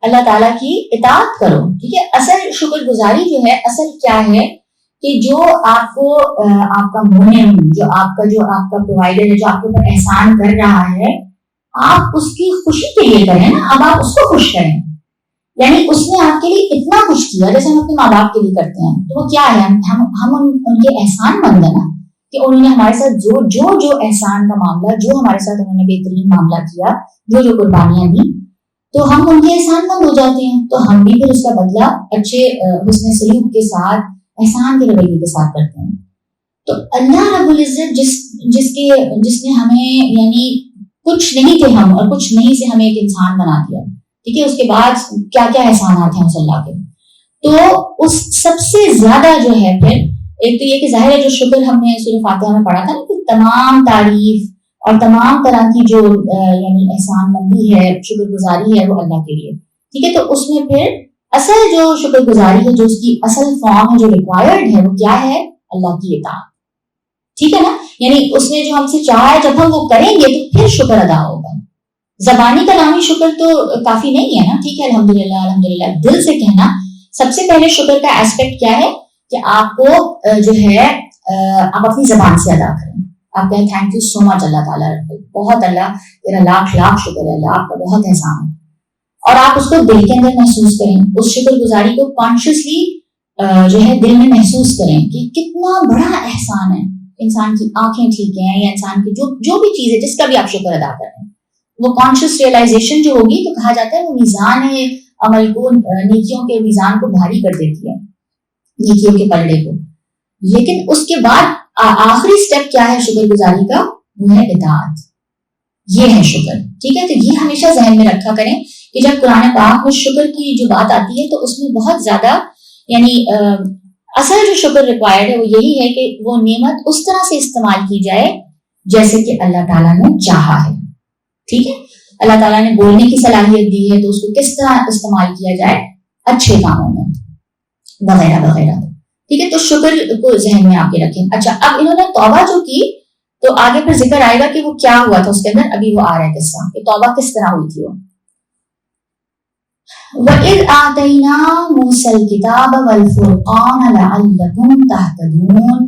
اللہ تعالیٰ کی اطاعت کرو. ٹھیک ہے, اصل شکر گزاری جو ہے, اصل کیا ہے کہ جو آپ کو آپ کا منعم, جو آپ کا پرووائڈر ہے, جو آپ کے اوپر احسان کر رہا ہے, آپ اس کی خوشی کے لیے کریں نا. اب آپ اس کو خوش کریں, یعنی اس نے آپ کے لیے اتنا کچھ کیا جیسے ہم اپنے ماں باپ کے لیے کرتے ہیں, تو وہ کیا ہے, ہم ان کے احسان مند ہیں نا, کہ انہوں نے ہمارے ساتھ جو احسان کا معاملہ, جو ہمارے ساتھ انہوں نے بہترین معاملہ کیا, جو قربانیاں دی, تو ہم ان کے احسان مند ہو جاتے ہیں. تو ہم بھی پھر اس کا بدلہ اچھے حسن سلوک کے ساتھ, احسان کے رویے کے ساتھ کرتے ہیں. تو اللہ رب العزت جس نے ہمیں, یعنی کچھ نہیں تھے ہم, اور کچھ نہیں سے ہمیں ایک انسان بنا دیا. ٹھیک ہے, اس کے بعد کیا کیا احسانات ہیں اس اللہ کے. تو اس سب سے زیادہ جو ہے پھر ایک تو یہ کہ ظاہر ہے جو شکر ہم نے سورہ فاتحہ میں پڑھا تھا نا, کہ تمام تعریف اور تمام طرح کی جو یعنی احسان مندی ہے, شکر گزاری ہے, وہ اللہ کے لیے. ٹھیک ہے, تو اس میں پھر اصل جو شکر گزاری ہے, جو اس کی اصل فارم ہے, جو ریکوائرڈ ہے, وہ کیا ہے, اللہ کی اطاعت. ٹھیک ہے نا, یعنی اس نے جو ہم سے چاہا ہے, جب ہم وہ کریں گے تو پھر شکر ادا ہوگا. زبانی کلامی شکر تو کافی نہیں ہے نا. ٹھیک ہے, الحمدللہ الحمدللہ دل سے کہنا. سب سے پہلے شکر کا ایسپیکٹ کیا ہے کہ آپ کو جو ہے آپ اپنی زبان سے ادا کریں. آپ کہیں تھینک یو سو مچ اللہ تعالیٰ, بہت اللہ تیرا لاکھ لاکھ شکر ہے, اللہ آپ کا بہت احسان ہے. اور آپ اس کو دل کے اندر محسوس کریں, اس شکر گزاری کو کانشیسلی جو ہے دل میں محسوس کریں کہ کتنا بڑا احسان ہے. انسان کی آنکھیں ٹھیک ہیں, یا انسان کی جو بھی چیز ہے جس کا بھی آپ شکر ادا کر رہے ہیں, وہ کانشیس ریئلائزیشن جو ہوگی, تو کہا جاتا ہے وہ میزان ہے عمل کو, نیکیوں کے میزان کو بھاری کر دیتی ہے, نیکیوں کے پلڑے کو. لیکن اس کے بعد آخری سٹیپ کیا ہے شکر گزاری کا, وہ ہے اطاعت. یہ ہے شکر. ٹھیک ہے, تو یہ ہمیشہ ذہن میں رکھا کریں کہ جب قرآن پاک میں شکر کی جو بات آتی ہے, تو اس میں بہت زیادہ یعنی اصل جو شکر ریکوائرڈ ہے وہ یہی ہے کہ وہ نعمت اس طرح سے استعمال کی جائے جیسے کہ اللہ تعالیٰ نے چاہا ہے. ٹھیک ہے, اللہ تعالیٰ نے بولنے کی صلاحیت دی ہے, تو اس کو کس طرح استعمال کیا جائے اچھے کاموں میں, وغیرہ وغیرہ. ٹھیک ہے, تو شکر کو ذہن میں آپ کے رکھیں. اچھا, اب انہوں نے توبہ جو کی, تو آگے پھر ذکر آئے گا کہ وہ کیا ہوا تھا اس کے اندر. ابھی وہ آ رہا ہے قصہ کہ توبہ کس طرح ہوئی تھی. وہ وَإِذْ آتَيْنَا مُوسَى الْكِتَابَ وَالْفُرْقَانَ لَعَلَّكُمْ تَهْتَدُونَ.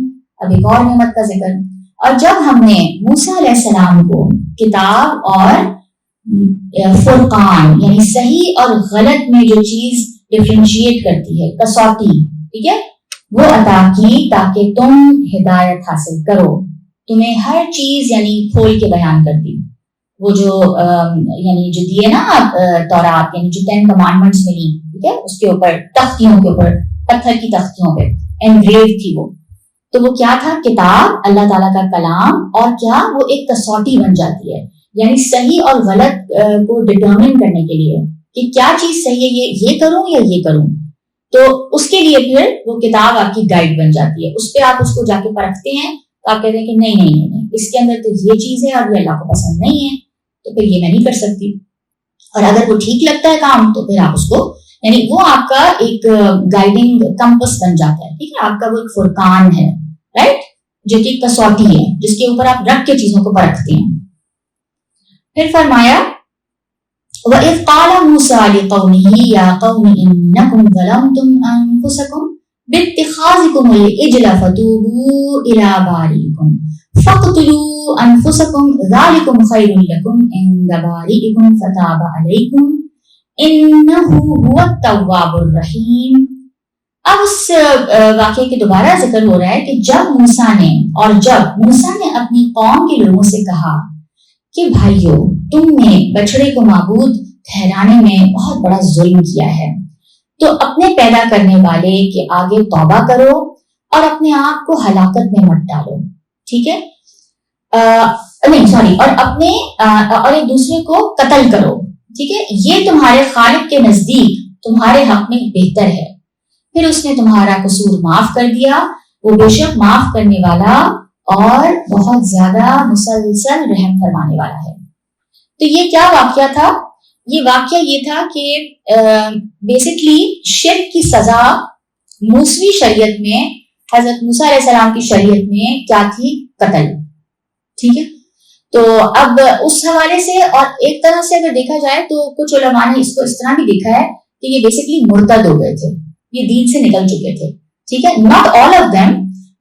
اب ایک اور نعمت کا ذکر. اور جب ہم نے موسیٰ علیہ السلام کو کتاب اور فرقان, یعنی صحیح اور غلط میں جو چیز ڈفرینشیٹ کرتی ہے, کسوٹی, ٹھیک ہے, وہ عطا کی تاکہ تم ہدایت حاصل کرو. تمہیں ہر چیز یعنی کھول کے بیان کر دی. وہ جو یعنی جو دیے نا تورات, یعنی جو 10 کمانڈمنٹس ملی, ٹھیک ہے, اس کے اوپر تختیوں کے اوپر, پتھر کی تختیوں پہ انگریو تھی وہ. تو وہ کیا تھا, کتاب, اللہ تعالیٰ کا کلام, اور کیا وہ ایک کسوٹی بن جاتی ہے, یعنی صحیح اور غلط کو ڈٹرمن کرنے کے لیے کہ کیا چیز صحیح ہے, یہ کروں یا یہ کروں. تو اس کے لیے پھر وہ کتاب آپ کی گائیڈ بن جاتی ہے. اس پہ آپ اس کو جا کے پرکھتے ہیں, تو آپ کہتے ہیں کہ نہیں, اس کے اندر تو یہ چیز ہے اور یہ اللہ کو پسند نہیں ہے, تو پھر یہ میں نہیں کر سکتی. اور اگر وہ ٹھیک لگتا ہے کام, تو پھر آپ اس کو, یعنی وہ آپ کا ایک گائیڈنگ کمپس بن جاتا ہے. ٹھیک ہے, آپ کا وہ ایک فرقان ہے, رائٹ, جو کہ کسوٹی ہے, جس کے اوپر آپ رکھ کے چیزوں کو پرکھتے ہیں. پھر فرمایا وَإِذْ قَالَ مُوسَىٰ لِقَوْمِهِ يَا قَوْمِ إِنَّكُمْ ظَلَمْتُمْ أَنفُسَكُمْ بِاتِّخَاذِكُمُ الْعِجْلَ فَتُوبُوا إِلَىٰ بَارِئِكُمْ فَاقْتُلُوا أَنفُسَكُمْ ذَٰلِكُمْ خَيْرٌ لَكُمْ عِندَ بَارِئِكُمْ فَتَابَ عَلَيْكُمْ إِنَّهُ هُوَ التَّوَّابُ الرَّحِيمُ. اب اس واقعے کے دوبارہ ذکر ہو رہا ہے کہ جب موسیٰ نے اپنی قوم کے لوگوں سے کہا کہ بھائیو, تم نے بچڑے کو معبود ٹھہرانے میں بہت بڑا ظلم کیا ہے, تو اپنے پیدا کرنے والے کے آگے توبہ کرو اور اپنے آپ کو ہلاکت میں مت ڈالو. ٹھیک ہے, اور ایک دوسرے کو قتل کرو. ٹھیک ہے, یہ تمہارے خالق کے نزدیک تمہارے حق میں بہتر ہے. پھر اس نے تمہارا قصور معاف کر دیا, وہ بے شک معاف کرنے والا اور بہت زیادہ مسلسل رحم فرمانے والا ہے. تو یہ کیا واقعہ تھا؟ یہ واقعہ یہ تھا کہ بیسکلی شرک کی سزا موسوی شریعت میں, حضرت موسیٰ علیہ السلام کی شریعت میں کیا تھی؟ قتل. ٹھیک ہے, تو اب اس حوالے سے اور ایک طرح سے اگر دیکھا جائے تو کچھ علماء نے اس کو اس طرح بھی دیکھا ہے کہ یہ بیسکلی مرتد ہو گئے تھے, یہ دین سے نکل چکے تھے. ٹھیک ہے, ناٹ آل آف دیم,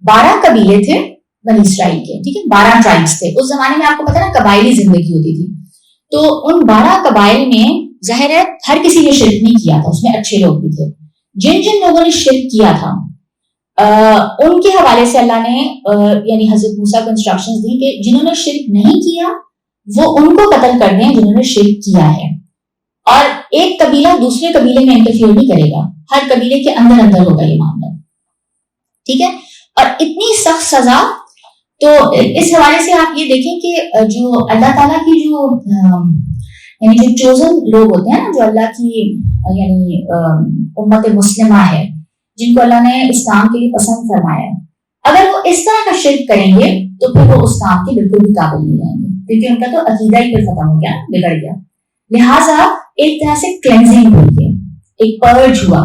12 قبیلے تھے بنی اسرائیل کے. ٹھیک ہے, 12 ٹرائبس تھے. اس زمانے میں آپ کو پتا نا قبائلی زندگی ہوتی تھی. تو ان 12 قبائل میں ظاہر ہے ہر کسی نے شرک نہیں کیا تھا, اس میں اچھے لوگ بھی تھے. جن جن لوگوں نے شرک کیا تھا ان کے حوالے سے اللہ نے یعنی حضرت موسیٰ کو انسٹرکشنز دی کہ جنہوں نے شرک نہیں کیا وہ ان کو قتل کر دیں جنہوں نے شرک کیا ہے. اور ایک قبیلہ دوسرے قبیلے میں انٹرفیئر نہیں کرے گا, ہر قبیلے کے اندر اندر ہوگا یہ معاملہ. ٹھیک ہے, اور اتنی سخت سزا. تو اس حوالے سے آپ یہ دیکھیں کہ جو اللہ تعالیٰ کی جو یعنی جو چوزن لوگ ہوتے ہیں نا, جو اللہ کی یعنی امت مسلمہ ہے, جن کو اللہ نے اس کام کے لیے پسند فرمایا ہے, اگر وہ اس طرح کا شرک کریں گے تو پھر وہ اس کام کے بالکل بھی قابل نہیں رہیں گے, کیونکہ ان کا تو عقیدہ ہی پھر ختم ہو گیا, بگڑ گیا. لہٰذا ایک طرح سے کلینزنگ ہوئی ہے, ایک پرج ہوا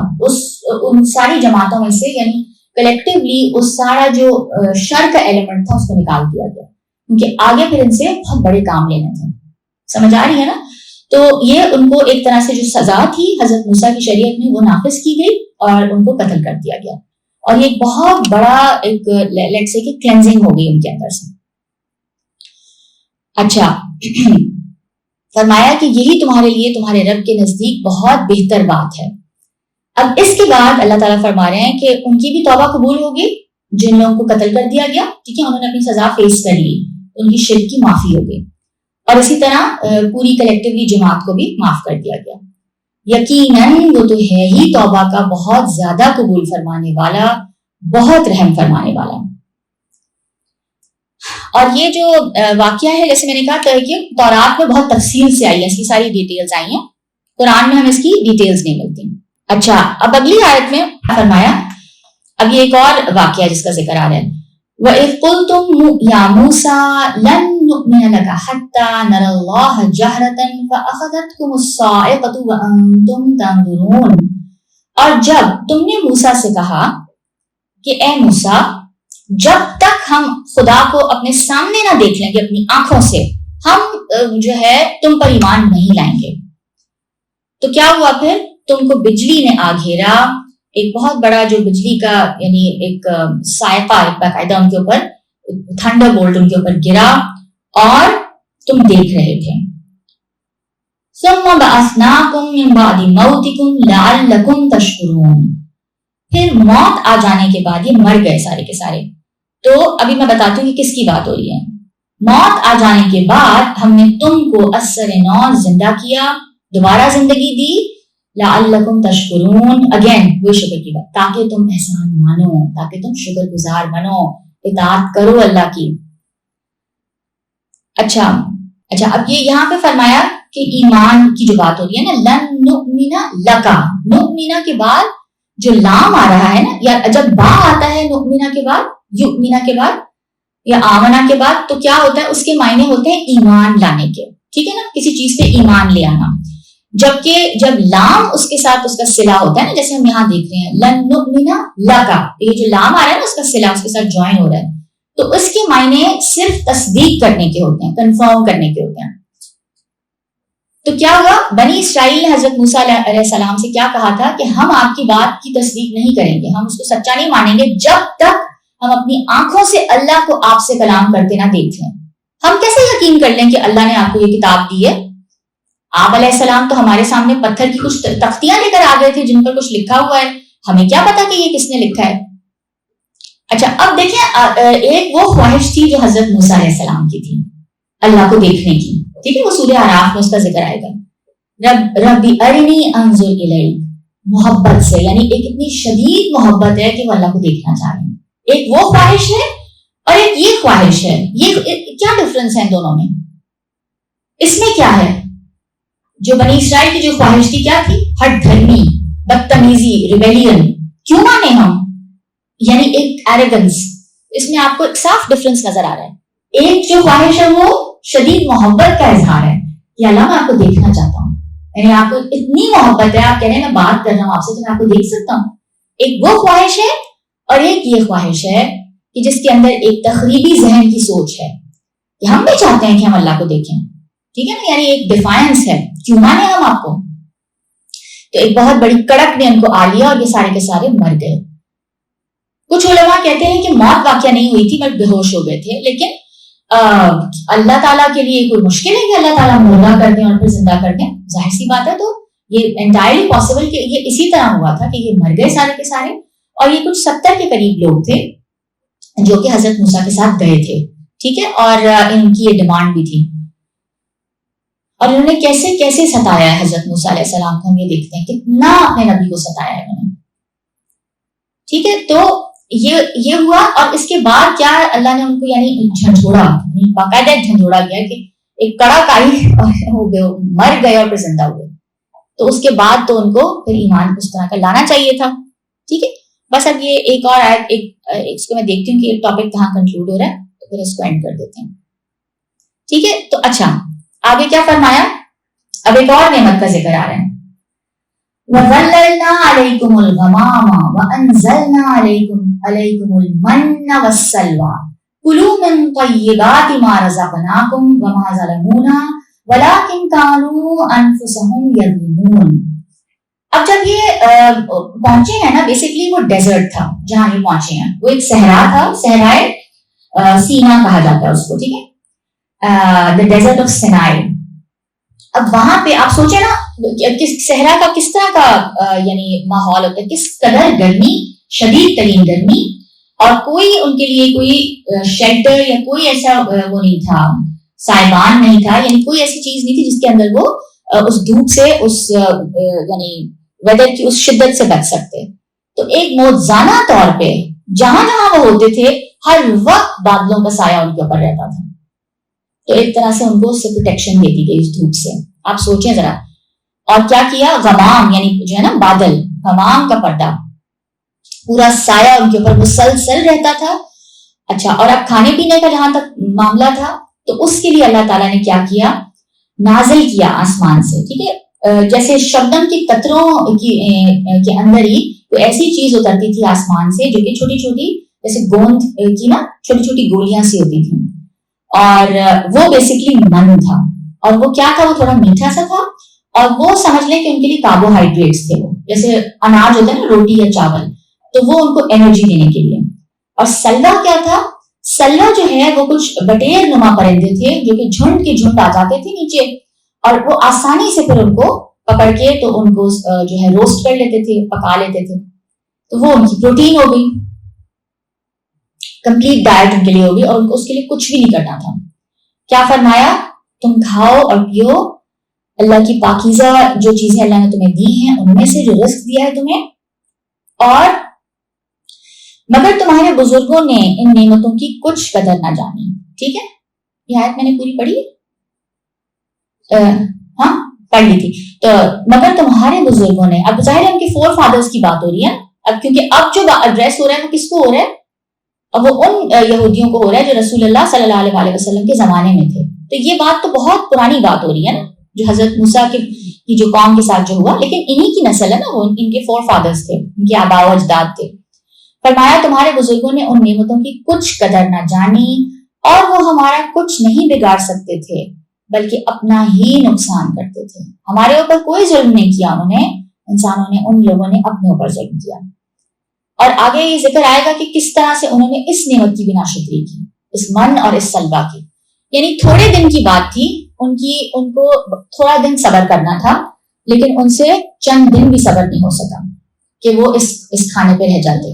ان ساری جماعتوں میں سے, یعنی کلیکٹیولی اس سارا جو شر کا ایلیمنٹ تھا اس کو نکال دیا گیا, کیونکہ آگے پھر ان سے بہت بڑے کام لینے تھے. سمجھ آ رہی ہے نا؟ تو یہ ان کو ایک طرح سے جو سزا تھی حضرت موسیٰ کی شریعت میں وہ نافذ کی گئی اور ان کو قتل کر دیا گیا. اور یہ بہت بڑا ایک لیٹ سے کہ کلینزنگ ہو گئی ان کے اندر سے. اچھا, فرمایا کہ یہی تمہارے لیے تمہارے رب کے نزدیک بہت بہتر بات ہے. اب اس کے بعد اللہ تعالیٰ فرما رہے ہیں کہ ان کی بھی توبہ قبول ہوگی جن لوگوں کو قتل کر دیا گیا. ٹھیک ہے, انہوں نے اپنی سزا فیس کر لی, ان کی شرک کی معافی ہو گئی, اور اسی طرح پوری کلیکٹیولی جماعت کو بھی معاف کر دیا گیا. یقیناً وہ تو ہے ہی توبہ کا بہت زیادہ قبول فرمانے والا, بہت رحم فرمانے والا. اور یہ جو واقعہ ہے جیسے میں نے کہا کہ تورات میں بہت تفصیل سے آئی ہے, اس کی ساری ڈیٹیلز آئی ہیں, قرآن میں ہمیں اس کی ڈیٹیلز نہیں ملتی. اچھا, اب اگلی آیت میں فرمایا, اب یہ ایک اور واقعہ جس کا ذکر آ رہا ہے, وَإِذْ قُلْتُمْ يَا مُوسَىٰ لَن نُؤْمِنَ لَكَ حَتَّىٰ نَرَى اللَّهَ جَهْرَةً فَأَخَذَتْكُمُ الصَّاعِقَةُ وَأَنْتُمْ تَنظُرُونَ. اور جب تم نے موسیٰ سے کہا کہ اے موسیٰ, جب تک ہم خدا کو اپنے سامنے نہ دیکھ لیں گے اپنی آنکھوں سے, ہم جو ہے تم پر ایمان نہیں لائیں گے. تو کیا ہوا پھر؟ تم کو بجلی نے آ گھیرا, ایک بہت بڑا جو بجلی کا یعنی ایک سائقہ, ایک باقاعدہ ان کے اوپر تھنڈر بولٹ ان کے اوپر گرا اور تم دیکھ رہے تھے. ثم بعثناکم من بعد موتکم لعلکم تشکرون. پھر موت آ جانے کے بعد یہ مر گئے سارے کے سارے. تو ابھی میں بتاتی ہوں کہ کس کی بات ہو رہی ہے. موت آ جانے کے بعد ہم نے تم کو اثر نو زندہ کیا, دوبارہ زندگی دی, لعلکم تشکرون, اگین وہ شکر کی بات, تاکہ تم احسان مانو, تاکہ تم شکر گزار بنو, اطاعت کرو اللہ کی. اچھا, اب یہ یہاں پہ فرمایا کہ ایمان کی جو بات ہو رہی ہے نا, لن نؤمن لکا, نؤمن کے بعد جو لام آ رہا ہے نا, یا جب با آتا ہے نؤمن کے بعد, یؤمن کے بعد یا آمنا کے بعد, تو کیا ہوتا ہے, اس کے معنی ہوتے ہیں ایمان لانے کے. ٹھیک ہے نا, کسی چیز پہ ایمان لے آنا. جبکہ جب لام اس کے ساتھ اس کا صلہ ہوتا ہے نا, جیسے ہم یہاں دیکھ رہے ہیں لن نؤمن لکا, یہ جو لام آ رہا ہے نا اس کا صلہ اس کے ساتھ جوائن ہو رہا ہے, تو اس کے معنی صرف تصدیق کرنے کے ہوتے ہیں, کنفرم کرنے کے ہوتے ہیں. تو کیا ہوا, بنی اسرائیل نے حضرت موسیٰ علیہ السلام سے کیا کہا تھا کہ ہم آپ کی بات کی تصدیق نہیں کریں گے, ہم اس کو سچا نہیں مانیں گے جب تک ہم اپنی آنکھوں سے اللہ کو آپ سے کلام کرتے نہ دیکھ لیں. ہم کیسے یقین کر لیں کہ اللہ نے آپ کو یہ کتاب دی ہے؟ آپ علیہ السلام تو ہمارے سامنے پتھر کی کچھ تختیاں لے کر آ گئے تھے جن پر کچھ لکھا ہوا ہے, ہمیں کیا پتا کہ یہ کس نے لکھا ہے. اچھا, اب دیکھیں, ایک وہ خواہش تھی جو حضرت موسیٰ علیہ السلام کی تھی اللہ کو دیکھنے کی. ٹھیک ہے, وہ سورہ اعراف میں اس کا ذکر آئے گا. ربی ارنی انظر الیک, محبت سے, یعنی ایک اتنی شدید محبت ہے کہ وہ اللہ کو دیکھنا چاہ رہے ہیں. ایک وہ خواہش ہے اور ایک یہ خواہش ہے. یہ کیا ڈفرنس ہے ان دونوں میں؟ اس میں کیا ہے؟ جو بنی اسرائیل کی جو خواہش تھی کیا تھی؟ ہٹ دھرمی, بدتمیزی, ریبیلین. کیوں مانے ہم؟ یعنی ایک ایروگنس. اس میں آپ کو ایک صاف ڈفرنس نظر آ رہا ہے. ایک جو خواہش ہے وہ شدید محبت کا اظہار ہے کہ اللہ میں آپ کو دیکھنا چاہتا ہوں, یعنی آپ کو اتنی محبت ہے, آپ کہہ رہے ہیں میں بات کر رہا ہوں آپ سے تو میں آپ کو دیکھ سکتا ہوں. ایک وہ خواہش ہے, اور ایک یہ خواہش ہے کہ جس کے اندر ایک تخریبی ذہن کی سوچ ہے کہ ہم بھی چاہتے ہیں کہ ہم اللہ کو دیکھیں, ٹھیک ہے نا, یعنی ایک ڈیفائنس ہے, کیوں مانے ہم آپ کو. تو ایک بہت بڑی کڑک نے ان کو آ لیا اور یہ سارے کے سارے مر گئے. کچھ علماء کہتے ہیں کہ موت واقعہ نہیں ہوئی تھی بٹ بے ہوش ہو گئے تھے, لیکن اللہ تعالیٰ کے لیے کوئی مشکل ہے کہ اللہ تعالیٰ مردہ کر دیں اور پھر زندہ کر دیں, ظاہر سی بات ہے. تو یہ انٹائرلی پاسبل کہ یہ اسی طرح ہوا تھا کہ یہ مر گئے سارے کے سارے, اور یہ کچھ 70 کے قریب لوگ تھے جو کہ حضرت موسیٰ کے ساتھ گئے تھے, ٹھیک ہے, اور ان کی یہ ڈیمانڈ بھی تھی. اور انہوں نے کیسے کیسے ستایا ہے حضرت موسیٰ علیہ السلام کو, ہم یہ دیکھتے ہیں کتنا اپنے نبی کو ستایا ہے انہوں نے, ٹھیک ہے. تو یہ ہوا, اور اس کے بعد کیا اللہ نے ان کو یعنی جھنجھوڑا, باقاعدہ جھنجھوڑا گیا کہ ایک کڑک آئی اور وہ مر گئے اور پھر زندہ ہوئے. تو اس کے بعد تو ان کو پھر ایمان اس طرح کا لانا چاہیے تھا, ٹھیک ہے. بس اب یہ ایک اور آیت, اس کو میں دیکھتی ہوں کہ یہ ٹاپک کہاں کنکلوڈ ہو رہا ہے, تو پھر اس کو اینڈ کر دیتے ہیں, ٹھیک ہے. تو اچھا آگے کیا فرمایا, اب ایک اور نعمت کا ذکر آ رہا ہے. وَظَلَّلْنَا عَلَيْكُمُ الْغَمَامَ وَأَنزَلْنَا عَلَيْكُمُ الْمَنَّ وَالسَّلْوَىٰ كُلُوا مِن طَيِّبَاتِ مَا رَزَقْنَاكُمْ وَمَا ظَلَمُونَا وَلَٰكِن كَانُوا أَنفُسَهُمْ يَظْلِمُونَ. اب جب یہ پہنچے ہیں نا, بیسکلی وہ ڈیزرٹ تھا جہاں یہ پہنچے ہیں, وہ ایک صحرا تھا, صحرائے سینا کہا جاتا ہے اس کو, ٹھیک ہے, the desert of Sinai. اب وہاں پہ آپ سوچیں نا صحرا کا کس طرح کا یعنی ماحول ہوتا ہے, کس قدر گرمی, شدید ترین گرمی, اور کوئی ان کے لیے کوئی شیلٹر یا کوئی ایسا وہ نہیں تھا, سائبان نہیں تھا, یعنی کوئی ایسی چیز نہیں تھی جس کے اندر وہ اس دھوپ سے, اس یعنی ویدر کی اس شدت سے بچ سکتے. تو ایک موزانہ طور پہ جہاں جہاں وہ ہوتے تھے ہر وقت بادلوں کا سایہ ان کے اوپر رہتا تھا. تو ایک طرح سے ان کو اس سے پروٹیکشن دے دی گئی اس دھوپ سے. آپ سوچیں ذرا. اور کیا کیا, غمام یعنی جو ہے نا بادل, غمام کا پردہ, پورا سایہ ان کے اوپر مسلسل رہتا تھا. اچھا, اور اب کھانے پینے کا جہاں تک معاملہ تھا تو اس کے لیے اللہ تعالیٰ نے کیا کیا, نازل کیا آسمان سے, ٹھیک ہے. جیسے شبنم کی قطروں کے اندر ہی کوئی ایسی چیز اترتی تھی آسمان سے جو کہ چھوٹی چھوٹی جیسے گوند کی نا چھوٹی چھوٹی گولیاں سی ہوتی تھیں, اور وہ بیسکلی من تھا. اور وہ کیا تھا, وہ تھوڑا میٹھا سا تھا, اور وہ سمجھ لیں کہ ان کے لیے کاربوہائیڈریٹس تھے, وہ جیسے اناج ہوتا ہے نا, روٹی یا چاول, تو وہ ان کو انرجی دینے کے لیے. اور سلوا کیا تھا, سلوا جو ہے وہ کچھ بٹیر نما پرندے تھے جو کہ جھنڈ کے جھنڈ آ جاتے تھے نیچے, اور وہ آسانی سے پھر ان کو پکڑ کے تو ان کو جو ہے روسٹ کر لیتے تھے, پکا لیتے تھے. تو وہ ان کی پروٹین ہو گئی, کمپلیٹ ڈائٹ ان کے لیے ہو گئی, اور ان کو اس کے لیے کچھ بھی نہیں کرنا تھا. کیا فرمایا, تم کھاؤ اور پیو اللہ کی پاکیزہ جو چیزیں اللہ نے تمہیں دی ہیں ان میں سے جو رزق دیا ہے تمہیں, اور مگر تمہارے بزرگوں نے ان نعمتوں کی کچھ قدر نہ جانی. ٹھیک ہے, یہ آیت میں نے پوری پڑھی, ہاں پڑھ لی تھی. تو مگر تمہارے بزرگوں نے, اب ظاہر ان کے فور فادرز کی بات ہو رہی ہے اب, کیونکہ اب جو ایڈریس ہو رہا ہے وہ کس کو ہو رہا ہے, اب وہ ان یہودیوں کو ہو رہا ہے جو رسول اللہ صلی اللہ علیہ وسلم کے زمانے میں تھے. تو یہ بات تو بہت پرانی بات ہو رہی ہے نا, جو حضرت موسیٰ کی جو قوم کے ساتھ جو ہوا, لیکن انہی کی نسل ہے نا, وہ ان کے فور فادرز تھے, ان کے آباء و اجداد تھے. فرمایا تمہارے بزرگوں نے ان نعمتوں کی کچھ قدر نہ جانی, اور وہ ہمارا کچھ نہیں بگاڑ سکتے تھے بلکہ اپنا ہی نقصان کرتے تھے. ہمارے اوپر کوئی ظلم نہیں کیا انہوں نے, انسانوں نے, ان لوگوں نے اپنے اوپر ظلم کیا. اور آگے یہ ذکر آئے گا کہ کس طرح سے انہوں نے اس نعمت کی بھی ناشکری کی, اس من اور اس سلوا کی. یعنی تھوڑے دن کی بات تھی ان کو تھوڑا دن صبر کرنا تھا, لیکن ان سے چند دن بھی صبر نہیں ہو سکا کہ وہ اس کھانے پہ رہ جاتے,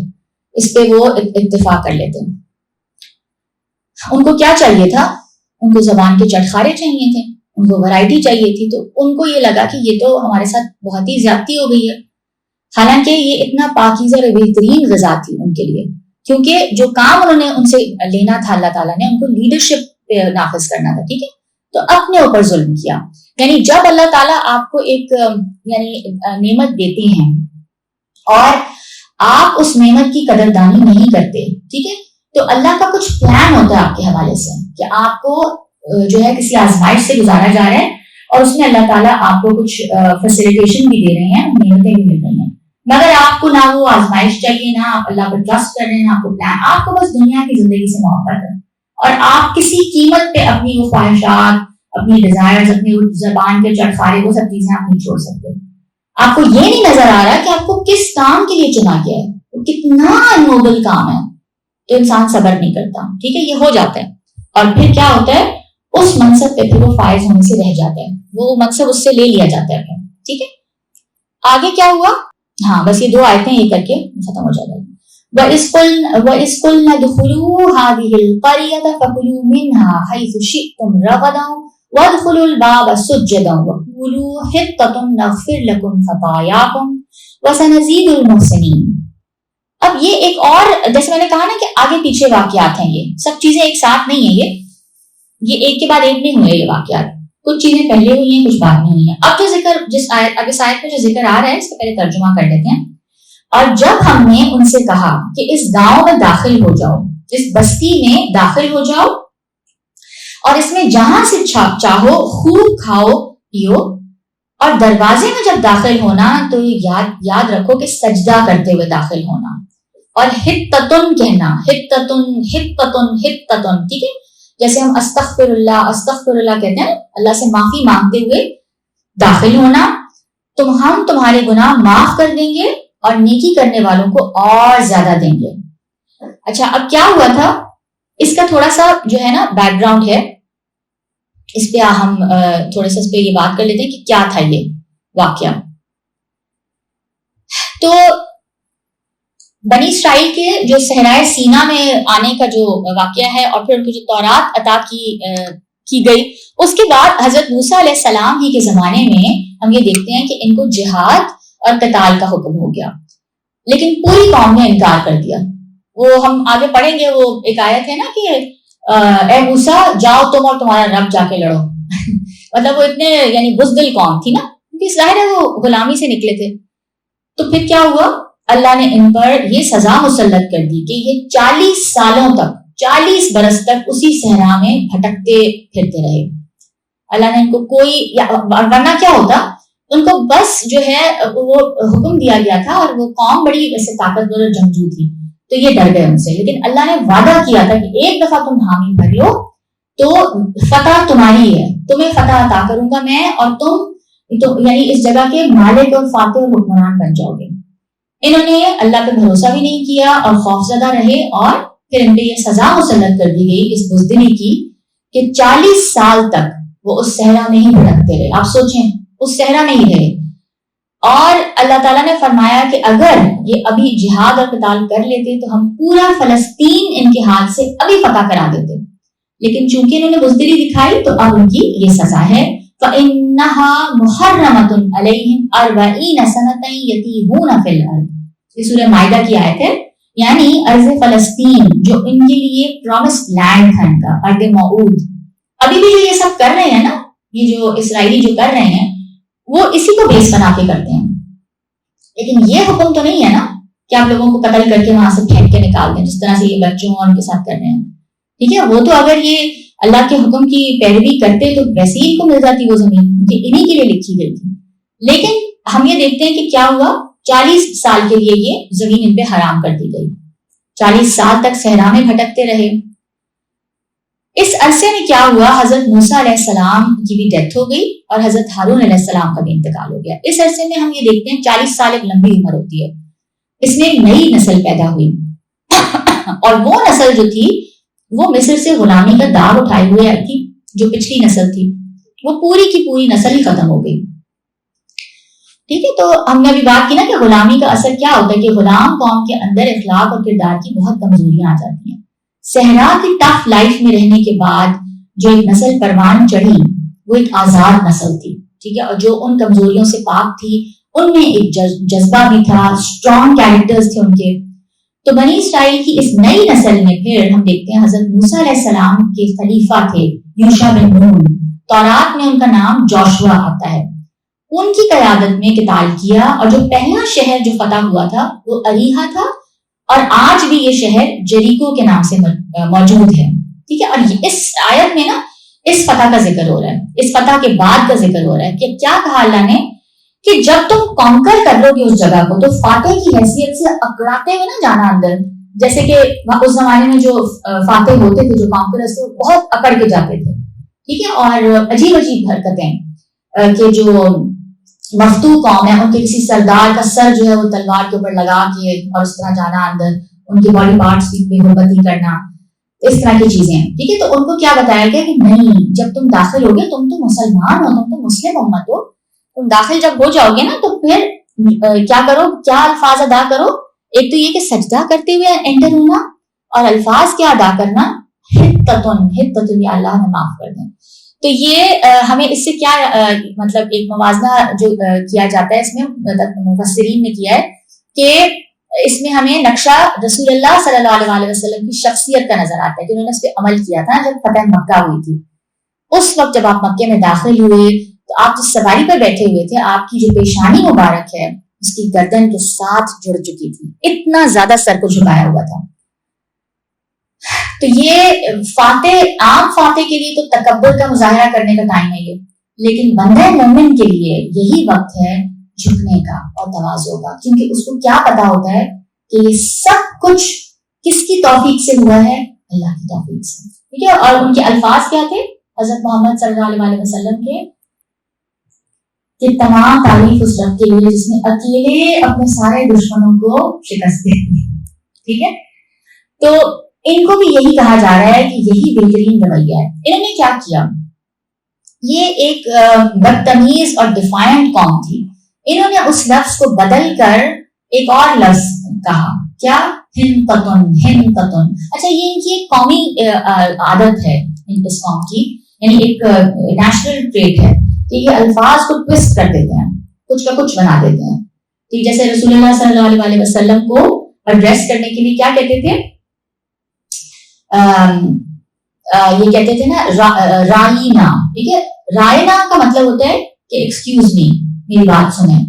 اس پہ وہ اتفاق کر لیتے. ان کو کیا چاہیے تھا, ان کو زبان کے چٹخارے چاہیے تھے, ان کو ورائٹی چاہیے تھی. تو ان کو یہ لگا کہ یہ تو ہمارے ساتھ بہت ہی زیادتی ہو گئی ہے, حالانکہ یہ اتنا پاکیزہ اور بہترین غذا تھی ان کے لیے, کیونکہ جو کام انہوں نے ان سے لینا تھا اللہ تعالیٰ نے ان کو لیڈرشپ پہ نافذ کرنا تھا. ٹھیک ہے, تو اپنے اوپر ظلم کیا. یعنی جب اللہ تعالیٰ آپ کو ایک یعنی نعمت دیتے ہیں اور آپ اس نعمت کی قدردانی نہیں کرتے, ٹھیک ہے, تو اللہ کا کچھ پلان ہوتا ہے آپ کے حوالے سے کہ آپ کو جو ہے کسی آزمائش سے گزارا جا رہا ہے, اور اس میں اللہ تعالیٰ آپ کو کچھ فیسیلیٹیشن بھی دے رہے ہیں, نعمتیں بھی مل رہی ہیں, مگر آپ کو نہ وہ آزمائش چاہیے, نہ آپ اللہ پر ٹرسٹ کر رہے ہیں, نہ آپ کو پلان, آپ کو بس دنیا کی زندگی سے محبت ہے. اور آپ کسی قیمت پہ اپنی وہ خواہشات، اپنی ڈیزائرز، اپنی زبان کے چٹخارے، وہ سب چیزیں آپ نہیں چھوڑ سکتے. آپ کو یہ نہیں نظر آ رہا کہ آپ کو کس کام کے لیے چنا گیا ہے، وہ کتنا نوبل کام ہے، تو انسان صبر نہیں کرتا. ٹھیک ہے، یہ ہو جاتا ہے. اور پھر کیا ہوتا ہے، اس منصب پہ پھر وہ فائز ہونے سے رہ جاتا ہے، وہ منصب اس سے لے لیا جاتا ہے. ٹھیک ہے، آگے کیا ہوا؟ ہاں بس یہ 2 آیتیں یہ کر کے ختم ہو جائے گا. وَإِذْ قُلْنَا ادْخُلُوا هَٰذِهِ الْقَرْيَةَ فَكُلُوا مِنْهَا حَيْثُ شِئْتُمْ رَغَدًا وَادْخُلُوا الْبَابَ سُجَّدًا وَقُولُوا حِطَّةٌ نَغْفِرْ لَكُمْ خَطَايَاكُمْ وَسَنَزِيدُ الْمُحْسِنِينَ. اب یہ ایک اور، جیسے میں نے کہا نا کہ آگے پیچھے واقعات ہیں، یہ سب چیزیں ایک ساتھ نہیں ہیں، یہ ایک کے بعد ایک نہیں ہوئے یہ واقعات. کچھ چیزیں پہلے ہوئی ہیں، کچھ بعد میں ہوئی ہیں. اب جو ذکر اب اس آیت میں جو ذکر آ رہا ہے، اس کا پہلے ترجمہ کر لیتے ہیں. اور جب ہم نے ان سے کہا کہ اس گاؤں میں داخل ہو جاؤ، اس بستی میں داخل ہو جاؤ، اور اس میں جہاں سے چاہو خوب کھاؤ پیو، اور دروازے میں جب داخل ہونا تو یاد رکھو کہ سجدہ کرتے ہوئے داخل ہونا، اور حتتن کہنا، حتتن. ٹھیک ہے، جیسے ہم استغفر اللہ کہتے ہیں، اللہ سے معافی مانگتے ہوئے داخل ہونا. ہم تمہارے گناہ معاف کر دیں گے اور نیکی کرنے والوں کو اور زیادہ دیں گے. اچھا، اب کیا ہوا تھا، اس کا تھوڑا سا جو ہے نا بیک گراؤنڈ ہے، اس پہ ہم تھوڑے سے اس پہ یہ بات کر لیتے ہیں کہ کیا تھا یہ واقعہ. تو بنی اسرائیل کے جو صحرائے سینا میں آنے کا جو واقعہ ہے، اور پھر ان کو جو تورات عطا کی گئی، اس کے بعد حضرت موسیٰ علیہ السلام ہی کے زمانے میں ہم یہ دیکھتے ہیں کہ ان کو جہاد اور قتال کا حکم ہو گیا، لیکن پوری قوم نے انکار کر دیا. وہ ہم آگے پڑھیں گے، وہ ایک آیت ہے نا کہ اے موسیٰ جاؤ تم اور تمہارا رب جا کے لڑو. مطلب وہ اتنے یعنی بزدل قوم تھی نا، کیونکہ ظاہر ہے وہ غلامی سے نکلے تھے. تو پھر کیا ہوا، اللہ نے ان پر یہ سزا مسلط کر دی کہ یہ 40 سالوں تک، 40 برس تک اسی صحرا میں بھٹکتے پھرتے رہے. اللہ نے ان کو ورنہ کیا ہوتا، ان کو بس جو ہے وہ حکم دیا گیا تھا، اور وہ قوم بڑی ویسے طاقتور اور جنگجو تھی، تو یہ ڈر گئے ان سے. لیکن اللہ نے وعدہ کیا تھا کہ ایک دفعہ تم حامی بھر لو تو فتح تمہاری ہے، تمہیں فتح عطا کروں گا میں، اور تم یعنی اس جگہ کے مالک اور فاتح اور حکمران بن جاؤ گے. انہوں نے اللہ پہ بھروسہ بھی نہیں کیا اور خوفزدہ رہے، اور پھر ان پہ یہ سزا مسلط کر دی گئی اس بزدلی کی کہ 40 سال تک وہ اس صحرا میں ہی بھٹکتے رہے. آپ سوچیں، اس صحرا میں ہی رہے. اور اللہ تعالیٰ نے فرمایا کہ اگر یہ ابھی جہاد اور قتال کر لیتے تو ہم پورا فلسطین ان کے ہاتھ سے ابھی فتح کرا دیتے، لیکن چونکہ انہوں نے بزدلی دکھائی تو اب ان کی یہ سزا ہے. فَإِنَّهَا مُحَرَّمَةٌ عَلَيْهِمْ 40 سَنَةً يَتِيهُونَ فِي الْأَرْضِ. یہ سورہ مائدہ کی آیت ہے، یعنی ارض فلسطین جو ان کے لیے پرومسڈ لینڈ تھا، ان کا ارض موعود. ابھی بھی جو یہ سب کر رہے ہیں نا، یہ جو اسرائیلی جو کر رہے ہیں، وہ اسی کو بیس بنا کے کرتے ہیں. لیکن یہ حکم تو نہیں ہے نا کہ آپ لوگوں کو قتل کر کے وہاں سے پھینک کے نکال دیں، جس طرح سے یہ بچوں اور ان کے ساتھ کر رہے ہیں. ٹھیک ہے، وہ تو اگر یہ اللہ کے حکم کی پیروی کرتے تو ویسے ہی ان کو مل جاتی وہ زمین، کیونکہ انہی کے لیے لکھی گئی تھی. لیکن ہم یہ دیکھتے ہیں کہ کیا ہوا، 40 سال کے لیے یہ زمین ان پہ حرام کر دی گئی. 40 سال تک صحرا میں بھٹکتے رہے. اس عرصے میں کیا ہوا، حضرت موسیٰ علیہ السلام کی بھی ڈیتھ ہو گئی اور حضرت ہارون علیہ السلام کا بھی انتقال ہو گیا. اس عرصے میں ہم یہ دیکھتے ہیں 40 سال ایک لمبی عمر ہوتی ہے. اس میں ایک نئی نسل پیدا ہوئی اور وہ نسل جو تھی وہ مصر سے غلامی کا داغ اٹھائے ہوئے آئی تھی. جو پچھلی نسل تھی وہ پوری کی پوری نسل ہی ختم ہو گئی. ٹھیک ہے، تو ہم نے ابھی بات کی نا کہ غلامی کا اثر کیا ہوتا ہے کہ غلام قوم کے اندر اخلاق اور کردار کی بہت کمزوریاں آ جاتی ہیں. صحرا کی ٹف لائف میں رہنے کے بعد جو ایک نسل پروان چڑھی وہ ایک آزاد نسل تھی. ٹھیک ہے، اور جو ان کمزوریوں سے پاک تھی، ان میں ایک جذبہ بھی تھا، اسٹرانگ کیریکٹرز تھے ان کے. تو بنی اسرائیل کی اس نئی نسل میں پھر ہم دیکھتے ہیں حضرت موسیٰ علیہ السلام کے خلیفہ تھے یوشع بن نون. تورات میں ان کا نام جوشوا آتا ہے. ان کی قیادت میں قتال کیا، اور جو پہلا شہر جو فتح ہوا تھا وہ اریحا تھا، اور آج بھی یہ شہر جریکو کے نام سے موجود ہے. ٹھیک ہے، اور اس آیت میں نا اس فتح کا ذکر ہو رہا ہے، اس فتح کے بعد کا ذکر ہو رہا ہے کہ کیا کہا اللہ نے کہ جب تم کانکر کر لو گے اس جگہ کو تو فاتح کی حیثیت سے اکڑاتے ہوئے نہ جانا اندر، جیسے کہ اس زمانے میں جو فاتح ہوتے تھے، جو کانکررز تھے، وہ بہت اکڑ کے جاتے تھے، ٹھیک ہے، اور عجیب عجیب حرکتیں کہ جو مفتو قوم ہے ان کے کسی سردار کا سر جو ہے وہ تلوار کے اوپر لگا کے اور اس طرح جانا، اندر ان کے باڈی پارٹس کی بے حرمتی کرنا، اس طرح کی چیزیں، ٹھیک ہے. تو ان کو کیا بتایا گیا کہ نہیں، جب تم داخل ہوگے، تم تو مسلمان ہو، تم تو مسلم امت ہو، تم داخل جب ہو جاؤ گے نا تو پھر کیا کرو، کیا الفاظ ادا کرو. ایک تو یہ کہ سجدہ کرتے ہوئے انٹر ہونا، اور الفاظ کیا ادا کرنا، حتتن، یا اللہ ہمیں معاف کر دیں. تو یہ ہمیں اس سے کیا مطلب ایک موازنہ جو کیا جاتا ہے اس میں مفسرین نے کیا ہے کہ اس میں ہمیں نقشہ رسول اللہ صلی اللہ علیہ وسلم کی شخصیت کا نظر آتا ہے کہ انہوں نے اس پہ عمل کیا تھا جب فتح مکہ ہوئی تھی. اس وقت جب آپ مکے میں داخل ہوئے تو آپ جس سواری پر بیٹھے ہوئے تھے، آپ کی جو پیشانی مبارک ہے اس کی گردن کے ساتھ جڑ چکی تھی، اتنا زیادہ سر کو جھکایا ہوا تھا. تو یہ فاتح، عام فاتح کے لیے تو تکبر کا مظاہرہ کرنے کا ٹائم ہے یہ، لیکن بندہ مومن کے لیے یہی وقت ہے جھکنے کا اور تواضع کا، کیونکہ اس کو کیا پتا ہوتا ہے کہ یہ سب کچھ کس کی توفیق سے ہوا ہے، اللہ کی توفیق سے، ٹھیک ہے. اور ان کے الفاظ کیا تھے حضرت محمد صلی اللہ علیہ وسلم کے، کہ تمام تعریف اس رب کے لیے جس نے اکیلے اپنے سارے دشمنوں کو شکست دی، ٹھیک ہے. تو ان کو بھی یہی کہا جا رہا ہے کہ یہی بہترین رویہ ہے. انہوں نے کیا کیا، یہ ایک بدتمیز اور ڈیفائنٹ قوم تھی. انہوں نے اس لفظ کو بدل کر ایک اور لفظ کہا، کیا، ہنتتن، ہنتتن. اچھا، یہ ان کی ایک قومی عادت ہے اس قوم کی، یعنی ایک نیشنل ٹریٹ ہے کہ یہ الفاظ کو ٹویسٹ کر دیتے ہیں، کچھ کا کچھ بنا دیتے ہیں. ٹھیک، جیسے رسول اللہ صلی اللہ علیہ وسلم کو ایڈریس کرنے کے لیے کیا کہتے تھے، یہ کہتے تھے نا رائنا، ٹھیک ہے. رائنا کا مطلب ہوتا ہے کہ ایکسکیوز می، میری بات سنیں.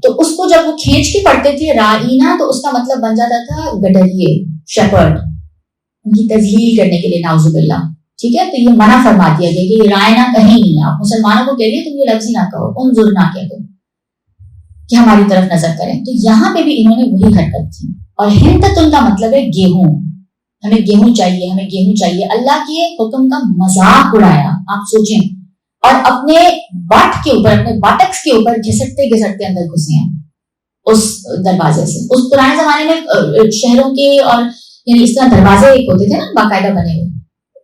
تو اس کو جب وہ کھینچ کے پڑھتے تھے رائنا، تو اس کا مطلب بن جاتا تھا گڈریے، شیپرڈ، ان کی تذلیل کرنے کے لیے، نعوذ باللہ. ٹھیک ہے، تو یہ منع فرما دیا گیا کہ یہ رائنا کہیں نہیں. آپ مسلمانوں کو کہہ رہے تم یہ لفظ ہی نہ کہو، انظر نہ کہہ دو کہ ہماری طرف نظر کریں. تو یہاں پہ بھی انہوں نے وہی حرکت کی. اور ہنتتن کا مطلب ہے گیہوں، ہمیں گیہوں چاہیے، ہمیں گیہوں چاہیے. اللہ کے حکم کا مذاق اڑایا. آپ سوچیں، اور اپنے بٹ کے اوپر، اپنے بٹکس کے اوپر گھسٹتے گھسٹتے اندر گھسے ہیں اس دروازے سے. اس پرانے زمانے میں شہروں کے اور یعنی اس طرح دروازے ایک ہوتے تھے نا باقاعدہ بنے ہوئے،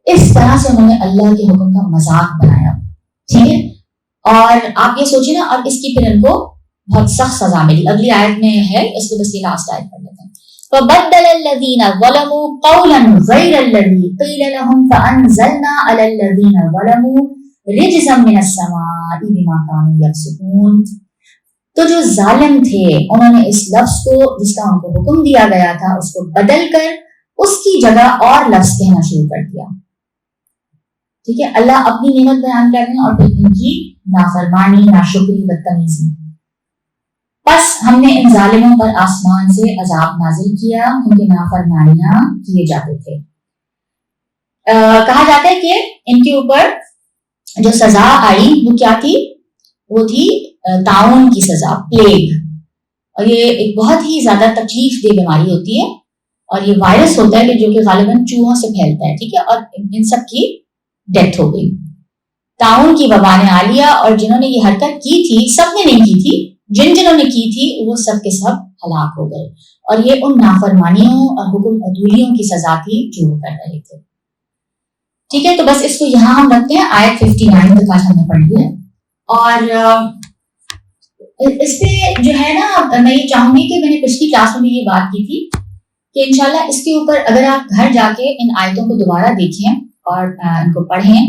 اس طرح سے انہوں نے اللہ کے حکم کا مذاق بنایا. ٹھیک ہے، اور آپ یہ سوچیں نا، اور اس کی پھر ان کو بہت سخت سزا ملی. اگلی آیت میں ہے، اس کو بس یہ لاسٹ آیت پڑھ لیتے ہیں. فَبَدَّلَ الَّذِينَ ظَلَمُوا قَوْلًا غَيْرَ الَّذِي قِيلَ لَهُمْ فَأَنزَلْنَا عَلَى الَّذِينَ ظَلَمُوا رِجْزًا مِّنَ السَّمَاءِ بِمَا كَانُوا يَفْسُقُونَ. تو جو ظالم تھے انہوں نے اس لفظ کو جس کا ان کو حکم دیا گیا تھا اس کو بدل کر اس کی جگہ اور لفظ کہنا شروع کر دیا. ٹھیک ہے، اللہ اپنی نعمت بیان کر رہے ہیں اور پھر ان کی نافرمانی، ناشکری، بدتمیزی. پس ہم نے ان ظالموں پر آسمان سے عذاب نازل کیا کیونکہ نافرمانیاں کیے جاتے تھے. کہا جاتا ہے کہ ان کے اوپر جو سزا آئی وہ کیا تھی، وہ تھی طاعون کی سزا، پلیگ. اور یہ ایک بہت ہی زیادہ تکلیف دہ بیماری ہوتی ہے، اور یہ وائرس ہوتا ہے کہ جو کہ غالباً چوہوں سے پھیلتا ہے. ٹھیک ہے، اور ان سب کی ڈیتھ ہو گئی. طاعون کی وبا نے آ لیا، اور جنہوں نے یہ حرکت کی تھی سب نے نہیں کی تھی، جنہوں نے کی تھی وہ سب کے سب ہلاک ہو گئے. اور یہ ان نافرمانیوں اور حکم عدولیوں کی سزا تھی جو وہ کر رہے تھے. ٹھیک ہے، تو بس اس کو یہاں ہم رکھتے ہیں. آیت 59 تک آج ہم نے پڑھ لی ہے. اور اس پہ جو ہے نا، میں یہ چاہوں گی کہ میں نے پچھلی کلاس میں بھی یہ بات کی تھی کہ انشاءاللہ اس کے اوپر اگر آپ گھر جا کے ان آیتوں کو دوبارہ دیکھیں اور ان کو پڑھیں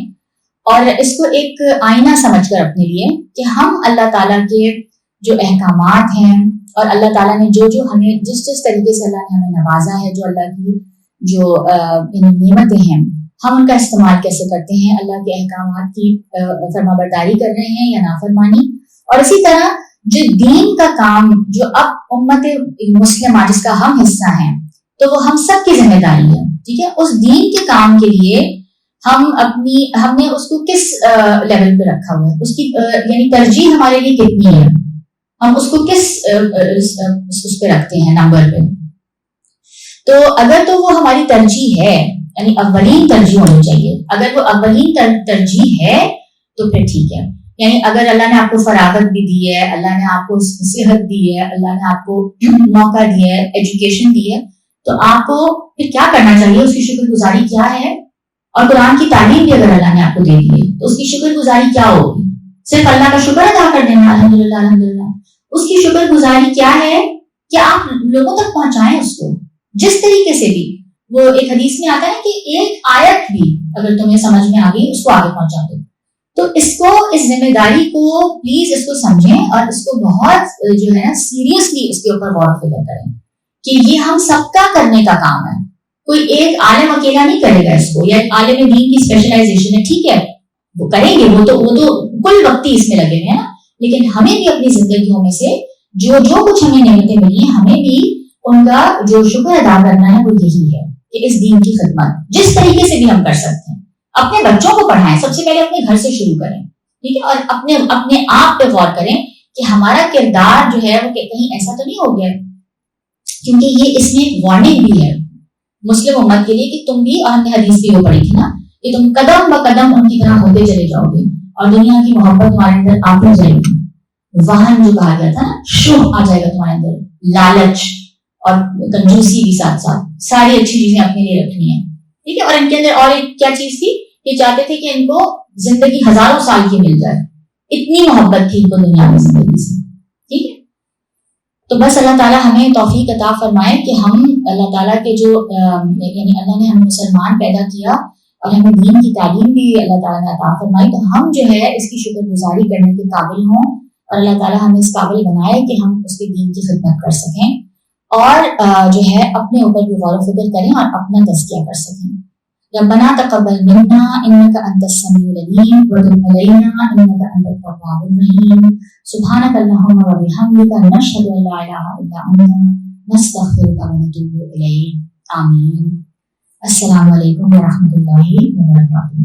اور اس کو ایک آئینہ سمجھ کر اپنے لیے کہ ہم اللہ تعالیٰ کے جو احکامات ہیں اور اللہ تعالیٰ نے جو ہمیں جس طریقے سے اللہ نے ہمیں نوازا ہے، جو اللہ کی جو نعمتیں ہیں، ہم ان کا استعمال کیسے کرتے ہیں، اللہ کے احکامات کی فرما برداری کر رہے ہیں یا نافرمانی. اور اسی طرح جو دین کا کام جو اب امت مسلمہ جس کا ہم حصہ ہیں، تو وہ ہم سب کی ذمہ داری ہے. ٹھیک ہے، اس دین کے کام کے لیے ہم نے اس کو کس لیول پہ رکھا ہوا ہے، اس کی یعنی ترجیح ہمارے لیے کتنی ہے، ہم اس کو کس اس پہ رکھتے ہیں نمبر پہ. تو اگر تو وہ ہماری ترجیح ہے، یعنی اولین ترجیح ہونی چاہیے، اگر وہ اولین ترجیح ہے تو پھر ٹھیک ہے. یعنی اگر اللہ نے آپ کو فراغت بھی دی ہے، اللہ نے آپ کو صحت دی ہے، اللہ نے آپ کو موقع دیا ہے، ایجوکیشن دی ہے، تو آپ کو پھر کیا کرنا چاہیے؟ اس کی شکر گزاری کیا ہے؟ اور قرآن کی تعلیم بھی اگر اللہ نے آپ کو دے دی ہے تو اس کی شکر گزاری کیا ہوگی؟ صرف اللہ کا شکر ادا کر دینا الحمدللہ الحمدللہ. اس کی شکر گزاری کیا ہے کہ آپ لوگوں تک پہنچائیں اس کو جس طریقے سے بھی. وہ ایک حدیث میں آتا ہے کہ ایک آیت بھی اگر تمہیں سمجھ میں آ گئی اس کو آگے پہنچا دو. تو اس ذمہ داری کو پلیز اس کو سمجھیں اور اس کو بہت جو ہے نا سیریسلی اس کے اوپر غور و فکر کریں کہ یہ ہم سب کا کرنے کا کام ہے. کوئی ایک عالم اکیلا نہیں کرے گا اس کو، یا عالم دین کی اسپیشلائزیشن ہے، ٹھیک ہے وہ کریں گے، وہ تو کل وقتی اس میں لگے ہوئے ہیں نا. لیکن ہمیں بھی اپنی زندگیوں میں سے جو کچھ ہمیں نعمتیں ملی ہیں ہمیں بھی ان کا جو شکر ادا کرنا ہے وہ یہی ہے کہ اس دین کی خدمت جس طریقے سے بھی ہم کر سکتے ہیں. اپنے بچوں کو پڑھائیں، سب سے پہلے اپنے گھر سے شروع کریں، ٹھیک ہے، اور اپنے آپ پہ غور کریں کہ ہمارا کردار جو ہے وہ کہیں ایسا تو نہیں ہو گیا. کیونکہ یہ اس میں ایک وارننگ بھی ہے مسلم امت کے لیے کہ تم بھی، اور ہم نے حدیث بھی وہ پڑھی تھی نا کہ تم قدم ب قدم ان کی طرح ہوتے چلے جاؤ گے اور دنیا کی محبت تمہارے اندر آتی جائے گی. وہن جو کہا گیا تھا نا، شوہ آ جائے گا تمہارے اندر، لالچ اور کنجوسی بھی ساتھ ساتھ، ساری اچھی چیزیں اپنے لیے رکھنی ہے، ٹھیک ہے. اور ان کے اندر اور ایک کیا چیز تھی کہ چاہتے تھے کہ ان کو زندگی ہزاروں سال کی مل جائے، اتنی محبت تھی ان کو دنیا میں زندگی سے، ٹھیک ہے. تو بس اللہ تعالیٰ ہمیں توفیق عطا فرمائے کہ ہم اللہ تعالیٰ کے جو یعنی اللہ نے ہمیں مسلمان پیدا کیا اور ہمیں دین کی تعلیم بھی اللہ تعالیٰ نے عطا فرمائی، تو ہم جو ہے اس کی شکر گزاری کرنے کے قابل ہوں اور اللہ تعالیٰ ہمیں اس قابل بنائے کہ ہم اس کے دین کی خدمت کر سکیں اور جو ہے اپنے اوپر بھی غور و فکر کریں اور اپنا تزکیہ کر سکیں. ربنا تقبل منا انك انت السميع العليم وتب علينا انك انت التواب الرحيم. سبحانك اللهم وبحمدك نشهد ان لا اله الا انت نستغفرك ونتوب اليك. آمين. السلام علیکم ورحمۃ اللہ وبرکاتہ.